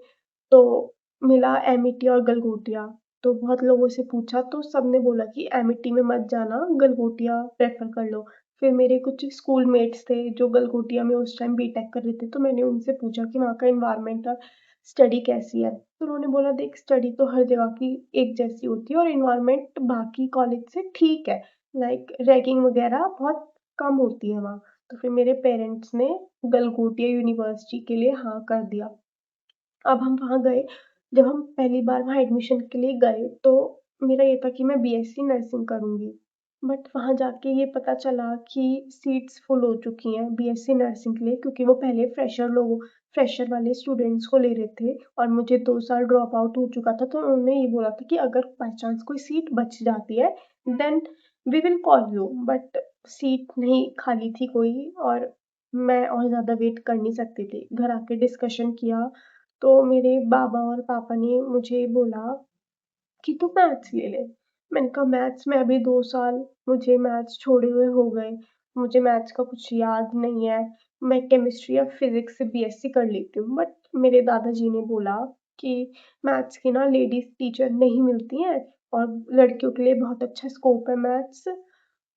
तो मिला एमिटी और गलगोटिया। तो बहुत लोगों से पूछा तो सबने बोला कि एमिटी में मत जाना, गलगोटिया प्रेफर कर लो। फिर मेरे कुछ स्कूल मेट्स थे जो गलगोटिया में उस टाइम बीटेक कर रहे थे, तो मैंने उनसे पूछा कि वहाँ का एनवायरनमेंट और स्टडी कैसी है। तो उन्होंने बोला देख, स्टडी तो हर जगह की एक जैसी होती है और एनवायरनमेंट बाकी कॉलेज से ठीक है, लाइक रैगिंग वगैरह बहुत कम होती है वहाँ। तो फिर मेरे पेरेंट्स ने गलगोटिया यूनिवर्सिटी के लिए हाँ कर दिया। अब हम वहाँ गए, जब हम पहली बार वहाँ एडमिशन के लिए गए तो मेरा ये था कि मैं बीएससी नर्सिंग करूँगी। बट वहाँ जाके ये पता चला कि सीट्स फुल हो चुकी हैं बीएससी नर्सिंग के लिए, क्योंकि वो पहले फ्रेशर वाले स्टूडेंट्स को ले रहे थे और मुझे 2 साल ड्रॉप आउट हो चुका था, तो उन्होंने ये बोला था कि अगर बाय चांस कोई सीट बच जाती है then we will call you, but seat नहीं खाली थी कोई और मैं और ज़्यादा वेट कर नहीं सकती थी। घर आके डिस्कशन किया तो मेरे बाबा और पापा ने मुझे बोला कि तू मैथ्स ले ले। मैंने कहा मैथ्स में अभी 2 साल मुझे मैथ्स छोड़े हुए हो गए, मुझे मैथ्स का कुछ याद नहीं है, मैं केमिस्ट्री या फिजिक्स से बीएससी कर लेती हूँ। बट मेरे दादाजी ने बोला कि मैथ्स की ना लेडीज टीचर नहीं मिलती हैं और लड़कियों के लिए बहुत अच्छा स्कोप है मैथ्स।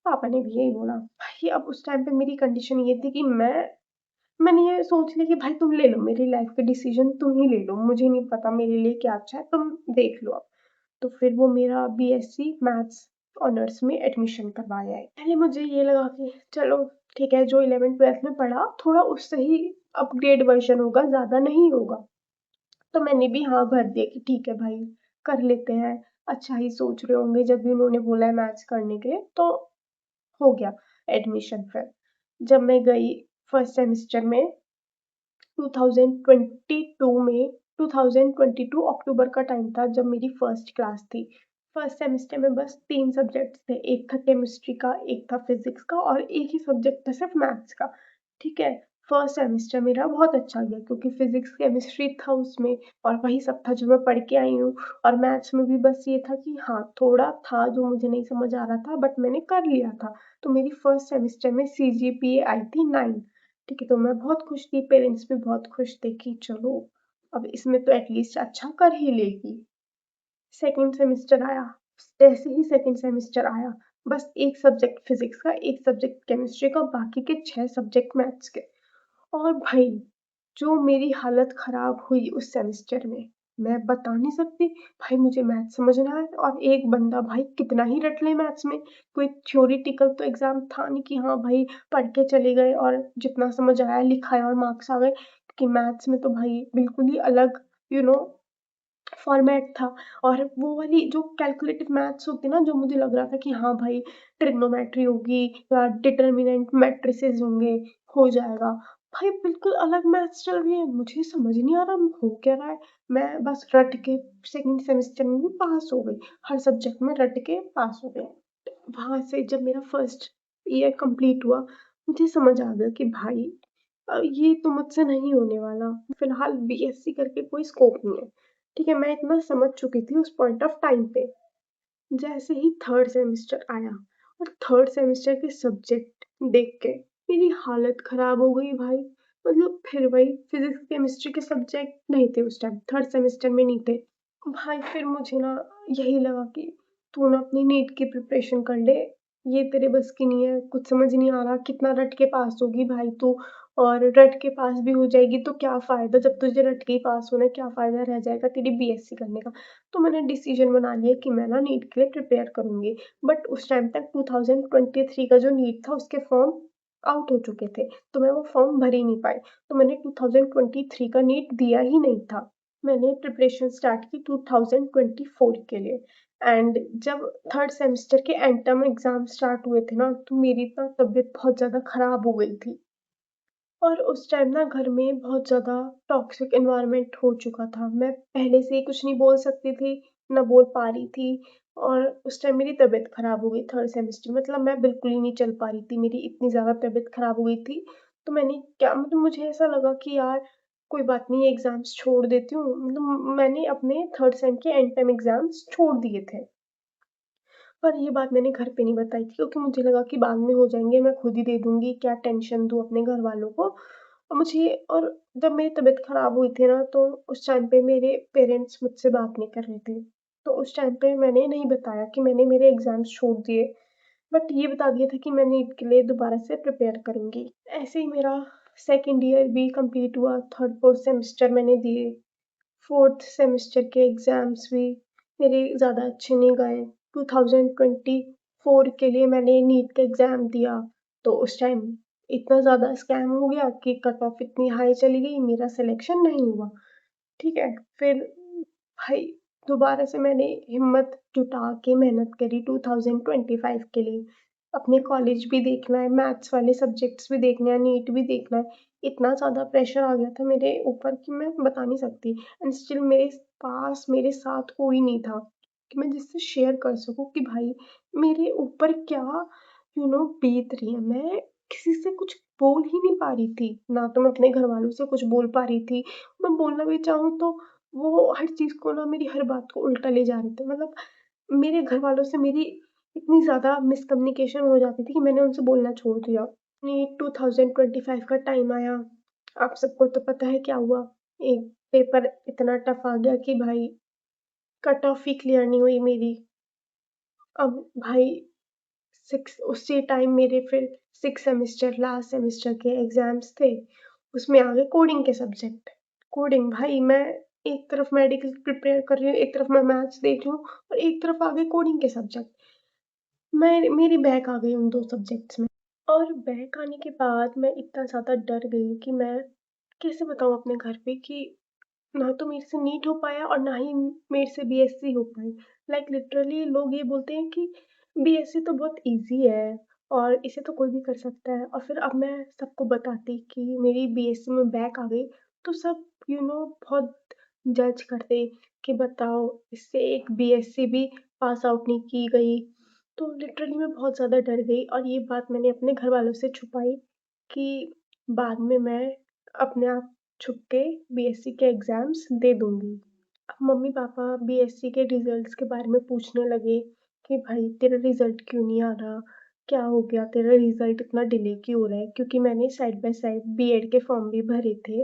पापा ने भी यही बोला। भाई, अब उस टाइम पे मेरी कंडीशन ये थी कि मैंने ये सोच लिया कि भाई तुम ले लो, मेरी लाइफ के डिसीजन तुम ही ले लो, मुझे नहीं पता मेरे लिए क्या अच्छा है, तुम देख लो अब। तो फिर वो मेरा बीएससी मैथ्स ऑनर्स में एडमिशन करवाया है। पहले मुझे ये लगा कि चलो ठीक है, जो 11th-12th में पढ़ा थोड़ा उससे ही अपग्रेड वर्जन होगा, ज़्यादा नहीं होगा। तो मैंने भी हाँ भर दिया कि ठीक है भाई, कर लेते हैं, अच्छा ही सोच रहे होंगे जब भी उन्होंने बोला है मैथ्स करने के लिए, तो हो गया एडमिशन फिर। जब मैं गई फर्स्ट सेमेस्टर में 2022 में 2022 अक्टूबर का टाइम था जब मेरी फर्स्ट क्लास थी। फर्स्ट सेमेस्टर में बस 3 सब्जेक्ट्स थे, एक था केमिस्ट्री का, एक था फिजिक्स का और एक ही सब्जेक्ट था सिर्फ मैथ्स का। ठीक है, फर्स्ट सेमेस्टर मेरा बहुत अच्छा गया क्योंकि फिजिक्स केमिस्ट्री था उसमें और वही सब था जो मैं पढ़ के आई हूँ। और मैथ्स में भी बस ये था कि हाँ, थोड़ा था जो मुझे नहीं समझ आ रहा था बट मैंने कर लिया था। तो मेरी फर्स्ट सेमेस्टर में सीजीपीए आई थी 9। ठीक है, तो मैं बहुत खुश थी, पेरेंट्स भी बहुत खुश थे कि चलो अब इसमें तो एटलीस्ट अच्छा कर ही लेगी। सेकंड सेमेस्टर आया, जैसे ही सेकंड सेमेस्टर आया, बस एक सब्जेक्ट फिजिक्स का, एक सब्जेक्ट केमिस्ट्री का, बाकी के 6 सब्जेक्ट मैथ्स के। और भाई, जो मेरी हालत खराब हुई उस सेमेस्टर में, मैं बता नहीं सकती। भाई, मुझे मैथ्स समझ ना आए और एक बंदा भाई कितना ही रट ले मैथ्स में, कोई थ्योरेटिकल तो एग्जाम था नहीं कि हाँ भाई पढ़ के चले गए और जितना समझ आया लिखा और मार्क्स आ गए, क्योंकि मैथ्स में तो भाई बिल्कुल ही अलग यू नो फॉर्मेट था। और वो वाली जो कैलकुलेटिव मैथ्स होती है ना, जो मुझे लग रहा था कि हाँ भाई ट्रिग्नोमेट्री होगी या डिटर्मिनेंट मैट्रिसेस होंगे, हो जाएगा, भाई बिल्कुल अलग मैथ्स चल रही है, मुझे समझ नहीं आ रहा हो क्या रहा है। मैं बस रट के सेकंड सेमेस्टर में भी पास हो गई, हर सब्जेक्ट में रट के पास हो गई। वहां से जब मेरा फर्स्ट ईयर कंप्लीट हुआ, मुझे समझ आ गया कि भाई ये तो मुझसे नहीं होने वाला। फिलहाल बीएससी करके कोई स्कोप नहीं है। ठीक है, मैं इतना समझ चुकी थी उस पॉइंट ऑफ टाइम पे। जैसे ही थर्ड सेमेस्टर आया और थर्ड सेमेस्टर के सब्जेक्ट देख के मेरी हालत खराब हो गई भाई। मतलब फिर वही फिजिक्स केमिस्ट्री के सब्जेक्ट नहीं थे उस टाइम, थर्ड सेमेस्टर में नहीं थे। भाई फिर मुझे ना यही लगा कि तू ना अपनी नीट की प्रिपरेशन कर ले, ये तेरे बस की नहीं है। कुछ समझ नहीं आ रहा कितना रट के पास होगी भाई तू, और रट के पास भी हो जाएगी तो क्या फायदा, जब तुझे रट के ही पास होना है क्या फायदा रह जाएगा तेरी बीएससी करने का। तो मैंने डिसीजन बना लिया कि मैं ना नीट के लिए प्रिपेयर करूंगी। बट उस टाइम तक 2023 का जो नीट था उसके फॉर्म आउट हो चुके थे, तो मैं वो फॉर्म भर ही नहीं पाई। तो मैंने 2023 का नीट दिया ही नहीं था। मैंने प्रिपरेशन स्टार्ट की 2024 के लिए। एंड जब थर्ड सेमेस्टर के एंड टर्म एग्जाम स्टार्ट हुए थे ना, तो मेरी ना तबीयत बहुत ज़्यादा खराब हो गई थी। और उस टाइम ना घर में बहुत ज़्यादा टॉक्सिक एनवायरनमेंट हो चुका था। मैं पहले से ही कुछ नहीं बोल सकती थी, ना बोल पा रही थी। और उस टाइम मेरी तबीयत खराब हो गई थर्ड सेमेस्टर, मतलब मैं बिल्कुल ही नहीं चल पा रही थी, मेरी इतनी ज़्यादा तबीयत खराब हो गई थी। तो मैंने क्या मतलब मुझे ऐसा लगा कि यार कोई बात नहीं, एग्ज़ाम्स छोड़ देती हूँ। मतलब मैंने अपने थर्ड सेम के एंड टाइम एग्ज़ाम्स छोड़ दिए थे। पर ये बात मैंने घर पे नहीं बताई थी क्योंकि मुझे लगा कि बाद में हो जाएँगे, मैं खुद ही दे दूँगी, क्या टेंशन दूँ अपने घरवालों को। और जब मेरी तबीयत ख़राब हुई थी ना, तो उस टाइम पे मेरे पेरेंट्स मुझसे बात नहीं कर रहे थे। तो उस टाइम पे मैंने नहीं बताया कि मैंने मेरे एग्ज़ाम्स छोड़ दिए, बट ये बता दिया था कि मैं नीट के लिए दोबारा से प्रिपेयर करूँगी। ऐसे ही मेरा सेकंड ईयर भी कंप्लीट हुआ, थर्ड, फोर्थ सेमेस्टर मैंने दिए। फोर्थ सेमेस्टर के एग्ज़ाम्स भी मेरे ज़्यादा अच्छे नहीं गए। 2024 के लिए मैंने नीट का एग्ज़ाम दिया, तो उस टाइम इतना ज़्यादा स्कैम हो गया कि कट ऑफ इतनी हाई चली गई, मेरा सिलेक्शन नहीं हुआ। ठीक है, फिर भाई दोबारा से मैंने हिम्मत जुटा के मेहनत करी 2025 के लिए। अपने कॉलेज भी देखना है, मैथ्स वाले सब्जेक्ट्स भी देखने हैं, नीट भी देखना है। इतना ज़्यादा प्रेशर आ गया था मेरे ऊपर कि मैं बता नहीं सकती। एंड स्टिल मेरे पास मेरे साथ कोई नहीं था कि मैं जिससे शेयर कर सकूँ कि भाई मेरे ऊपर क्या बीत रही है। मैं किसी से कुछ बोल ही नहीं पा रही थी, ना तो मैं अपने घर वालों से कुछ बोल पा रही थी। मैं बोलना भी चाहूँ तो वो हर चीज़ को ना, मेरी हर बात को उल्टा ले जा रहे थे। मतलब मेरे घर वालों से मेरी इतनी ज़्यादा मिसकम्युनिकेशन हो जाती थी कि मैंने उनसे बोलना छोड़ दिया। नीट 2025 का टाइम आया, आप सबको तो पता है क्या हुआ। एक पेपर इतना टफ आ गया कि भाई कट ऑफ ही क्लियर नहीं हुई मेरी। अब भाई सिक्स उसी टाइम मेरे फिर सिक्स सेमेस्टर लास्ट सेमेस्टर के एग्जाम्स थे, उसमें आ गए कोडिंग के सब्जेक्ट। कोडिंग भाई मैं एक तरफ मेडिकल प्रिपेयर कर रही हूँ, एक तरफ मैं मैथ्स देख रही हूँ, और एक तरफ आ गए कोडिंग के सब्जेक्ट। मैं मेरी बैक आ गई उन दो सब्जेक्ट्स में। और बैक आने के बाद मैं इतना ज़्यादा डर गई कि मैं कैसे बताऊँ अपने घर पे कि ना तो मेरे से नीट हो पाया और ना ही मेरे से बीएससी हो पाई। लाइक लिटरली लोग ये बोलते हैं कि बीएससी तो बहुत इजी है और इसे तो कोई भी कर सकता है, और फिर अब मैं सबको बताती कि मेरी बीएससी में बैक आ गई, तो सब बहुत जज करते कि बताओ, इससे एक बीएससी भी पास आउट नहीं की गई। तो लिटरली मैं बहुत ज़्यादा डर गई और ये बात मैंने अपने घर वालों से छुपाई कि बाद में मैं अपने आप छुप के बीएससी के एग्ज़ाम्स दे दूँगी। अब मम्मी-पापा बीएससी के रिज़ल्ट्स के बारे में पूछने लगे कि भाई तेरा रिज़ल्ट क्यों नहीं आ रहा? क्या हो गया? तेरा रिज़ल्ट इतना डिले क्यों हो रहा है? क्योंकि मैंने साइड बाय साइड बीएड के फॉर्म भी भरे थे।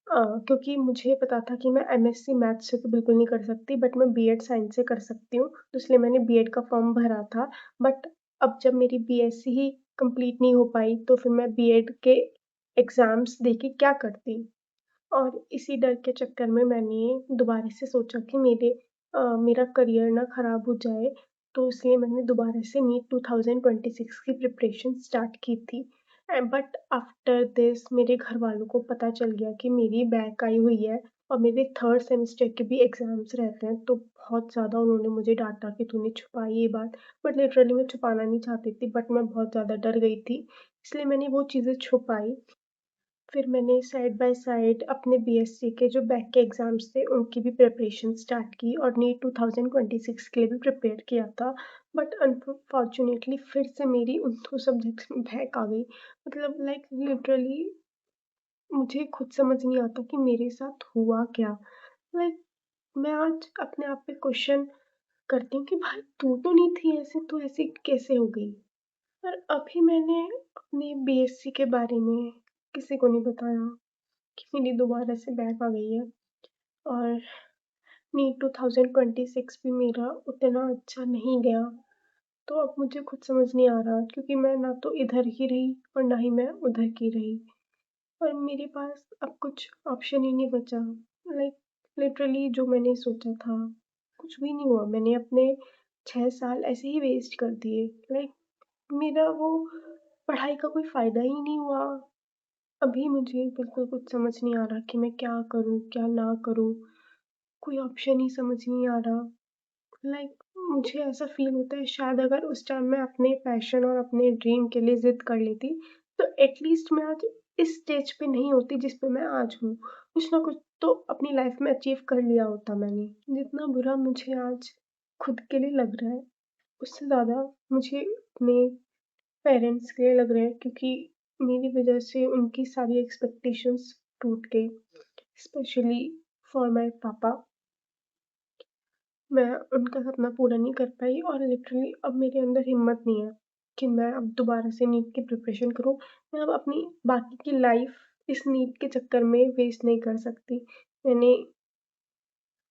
क्योंकि मुझे पता था कि मैं एमएससी मैथ्स से तो बिल्कुल नहीं कर सकती, बट मैं बीएड साइंस से कर सकती हूँ, तो इसलिए मैंने बीएड का फॉर्म भरा था। बट अब जब मेरी बीएससी ही कंप्लीट नहीं हो पाई, तो फिर मैं बीएड के एग्ज़ाम्स दे के क्या करती? और इसी डर के चक्कर में मैंने दोबारा से सोचा कि मेरा करियर ना ख़राब हो जाए, तो इसलिए मैंने दोबारा से नीट 2026 की प्रिपरेशन स्टार्ट की थी। बट आफ्टर दिस मेरे घर वालों को पता चल गया कि मेरी बैक आई हुई है और मेरे थर्ड सेमेस्टर के भी एग्ज़ाम्स रहते हैं, तो बहुत ज़्यादा उन्होंने मुझे डाँटा कि तूने छुपाई ये बात। बट लिटरली मैं छुपाना नहीं चाहती थी, बट मैं बहुत ज़्यादा डर गई थी, इसलिए मैंने वो चीज़ें छुपाई। फिर मैंने साइड बाय साइड अपने बीएससी के जो बैक के एग्ज़ाम्स थे उनकी भी प्रिपरेशन स्टार्ट की और नीट 2026 के लिए भी प्रिपेयर किया था। बट अनफॉर्च्यूनेटली फिर से मेरी उन 2 सब्जेक्ट्स में बैक आ गई। मतलब लाइक लिटरली मुझे खुद समझ नहीं आता कि मेरे साथ हुआ क्या? लाइक मैं आज अपने आप पे क्वेश्चन करती हूँ कि भाई तू तो नहीं थी ऐसे, तू ऐसे कैसे हो गई? पर अभी मैंने अपने बीएससी के बारे में किसी को नहीं बताया कि मेरी दोबारा से बैक आ गई है और नीट 2026 भी मेरा उतना अच्छा नहीं गया। तो अब मुझे खुद समझ नहीं आ रहा क्योंकि मैं ना तो इधर की रही और ना ही मैं उधर की रही और मेरे पास अब कुछ ऑप्शन ही नहीं बचा। लाइक लिटरली जो मैंने सोचा था, कुछ भी नहीं हुआ। मैंने अपने 6 साल ऐसे ही वेस्ट कर दिए। लाइक मेरा वो पढ़ाई का कोई फ़ायदा ही नहीं हुआ। अभी मुझे बिल्कुल कुछ समझ नहीं आ रहा कि मैं क्या करूँ, क्या ना करूँ? कोई ऑप्शन ही समझ नहीं आ रहा। लाइक मुझे ऐसा फ़ील होता है शायद अगर उस टाइम मैं अपने पैशन और अपने ड्रीम के लिए ज़िद कर लेती, तो एटलीस्ट मैं आज इस स्टेज पे नहीं होती जिस पे मैं आज हूँ। कुछ ना कुछ तो अपनी लाइफ़ में अचीव कर लिया होता मैंने। जितना बुरा मुझे आज खुद के लिए लग रहा है, उससे ज़्यादा मुझे अपने पेरेंट्स के लिए लग रहा है क्योंकि मेरी वज़ह से उनकी सारी एक्सपेक्टेशंस टूट गई, स्पेशली फॉर माय पापा। मैं उनका सपना पूरा नहीं कर पाई और लिटरली अब मेरे अंदर हिम्मत नहीं है कि मैं अब दोबारा से नीट की प्रिपरेशन करूँ। मैं अब अपनी बाकी की लाइफ़ इस नीट के चक्कर में वेस्ट नहीं कर सकती। मैंने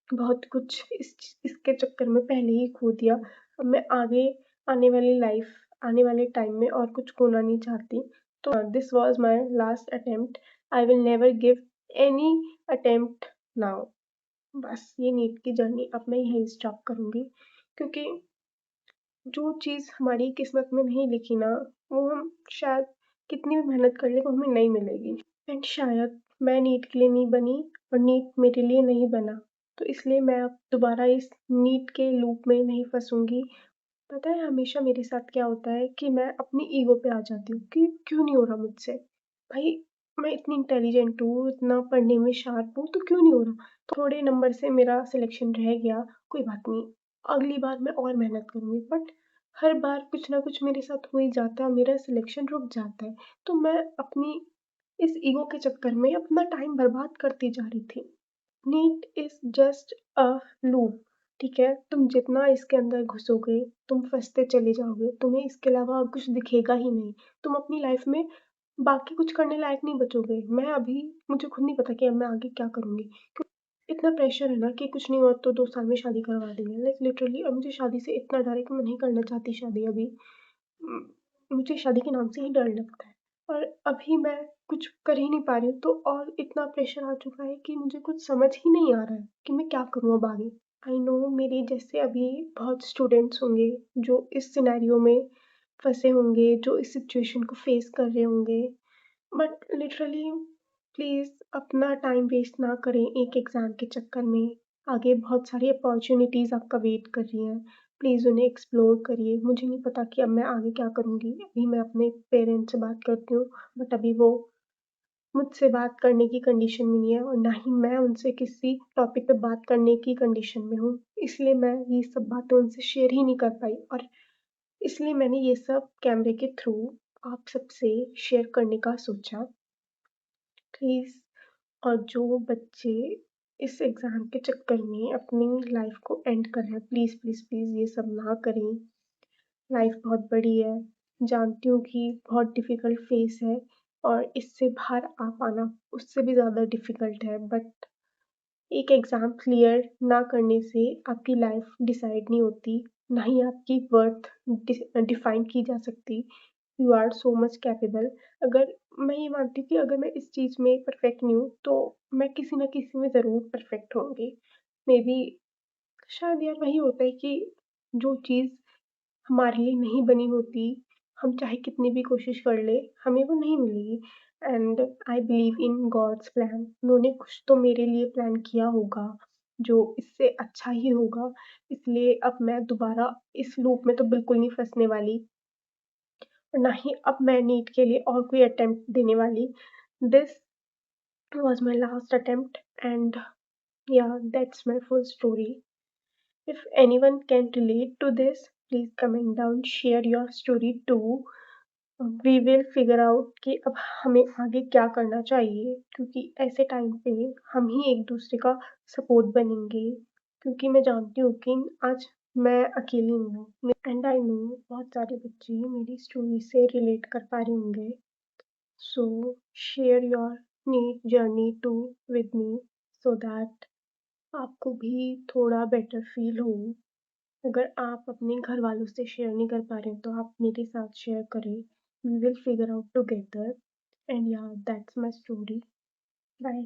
बहुत कुछ इसके चक्कर में पहले ही खो दिया। अब मैं आगे आने वाली लाइफ़, आने वाले टाइम में और कुछ खोना नहीं चाहती। तो this was my last attempt. I will never give any attempt now. बस ये नीट की जर्नी अब मैं यहीं स्टॉप करूँगी क्योंकि जो चीज़ हमारी किस्मत में नहीं लिखी ना, वो हम शायद कितनी भी मेहनत कर लें, वो हमें नहीं मिलेगी। एंड शायद मैं नीट के लिए नहीं बनी और नीट मेरे लिए नहीं बना। तो इसलिए मैं अब दोबारा इस नीट के लूप में नहीं फँसूँगी। पता है हमेशा मेरे साथ क्या होता है कि मैं अपनी ईगो पे आ जाती हूँ कि क्यों नहीं हो रहा मुझसे? भाई मैं इतनी इंटेलिजेंट हूँ, इतना पढ़ने में शार्प हूँ, तो क्यों नहीं हो रहा? थोड़े नंबर से मेरा सिलेक्शन रह गया, कोई बात नहीं, अगली बार मैं और मेहनत करूँगी। बट हर बार कुछ ना कुछ मेरे साथ हो ही जाता है, मेरा सिलेक्शन रुक जाता है। तो मैं अपनी इस ईगो के चक्कर में अपना टाइम बर्बाद करती जा रही थी। NEET is just a loop, ठीक है? तुम जितना इसके अंदर घुसोगे, तुम फँसते चले जाओगे, तुम्हें इसके अलावा और कुछ दिखेगा ही नहीं। तुम अपनी लाइफ़ में बाकी कुछ करने लायक नहीं बचोगे। मैं अभी मुझे खुद नहीं पता कि अब मैं आगे क्या करूँगी? इतना प्रेशर है ना कि कुछ नहीं हुआ तो 2 साल में शादी करवा देंगे। लाइक लिटरली अब मुझे शादी से इतना डर है कि मैं नहीं करना चाहती शादी अभी। उम, मुझे शादी के नाम से ही डर लगता है और अभी मैं कुछ कर ही नहीं पा रही हूँ, तो और इतना प्रेशर आ चुका है कि मुझे कुछ समझ ही नहीं आ रहा है कि मैं क्या करूँ अब आगे। आई नो मेरे जैसे अभी बहुत स्टूडेंट्स होंगे जो इस सिनेरियो में फँसे होंगे, जो इस सिचुएशन को फेस कर रहे होंगे। बट लिटरली प्लीज़ अपना टाइम वेस्ट ना करें एक एग्ज़ाम के चक्कर में। आगे बहुत सारी अपॉर्च्युनिटीज़ आपका वेट कर रही हैं। प्लीज़ उन्हें एक्सप्लोर करिए। मुझे नहीं पता कि अब मैं आगे क्या करूँगी। अभी मैं अपने पेरेंट्स से बात करती हूँ, बट अभी वो मुझसे बात करने की कंडीशन में नहीं है और ना ही मैं उनसे किसी टॉपिक पे बात करने की कंडीशन में हूँ। इसलिए मैं ये सब बातें उनसे शेयर ही नहीं कर पाई और इसलिए मैंने ये सब कैमरे के थ्रू आप सबसे शेयर करने का सोचा। प्लीज़ और जो बच्चे इस एग्ज़ाम के चक्कर में अपनी लाइफ़ को एंड कर रहे हैं, प्लीज़, प्लीज़, प्लीज़ ये सब ना करें। लाइफ़ बहुत बड़ी है, जानती हूँ कि बहुत डिफ़िकल्ट फ़ेज़ है और इससे बाहर आ पाना उससे भी ज़्यादा डिफ़िकल्ट है बट एक एग्ज़ाम क्लियर ना करने से आपकी लाइफ़ डिसाइड नहीं होती, ना ही आपकी वर्थ डिफ़ाइन की जा सकती। You are so much capable. अगर मैं ये मानती हूँ कि अगर मैं इस चीज़ में परफ़ेक्ट नहीं हूँ, तो मैं किसी न किसी में ज़रूर परफ़ेक्ट होंगी। मेबी शायद यार वही होता है कि जो चीज़ हमारे लिए नहीं बनी होती, हम चाहे कितनी भी कोशिश कर लें, हमें वो नहीं मिलेगी and I believe in God's plan. उन्होंने कुछ तो मेरे लिए प्लान किया होगा, जो इससे अच्छा ही होगा, इसलिए अब मैं दोबारा इस लूप में तो बिल्कुल नहीं फँसने वाली और ना ही अब मैं नीट के लिए और कोई अटेम्प्ट देने वाली। This was my last attempt, and yeah, that's my full story. If anyone can relate to this, please comment down, share your story too. We will figure out कि अब हमें आगे क्या करना चाहिए, क्योंकि ऐसे टाइम पे हम ही एक दूसरे का सपोर्ट बनेंगे, क्योंकि मैं जानती हूँ कि आज मैं अकेली नहीं हूँ, एंड आई नो बहुत सारे बच्चे मेरी स्टोरी से रिलेट कर पा रहे होंगे। So share your NEET journey too with me, so that आपको भी थोड़ा बेटर फील हो। अगर आप अपने घर वालों से शेयर नहीं कर पा रहे तो आप मेरे साथ शेयर करें। We will figure out together, and yeah that's my story. Bye.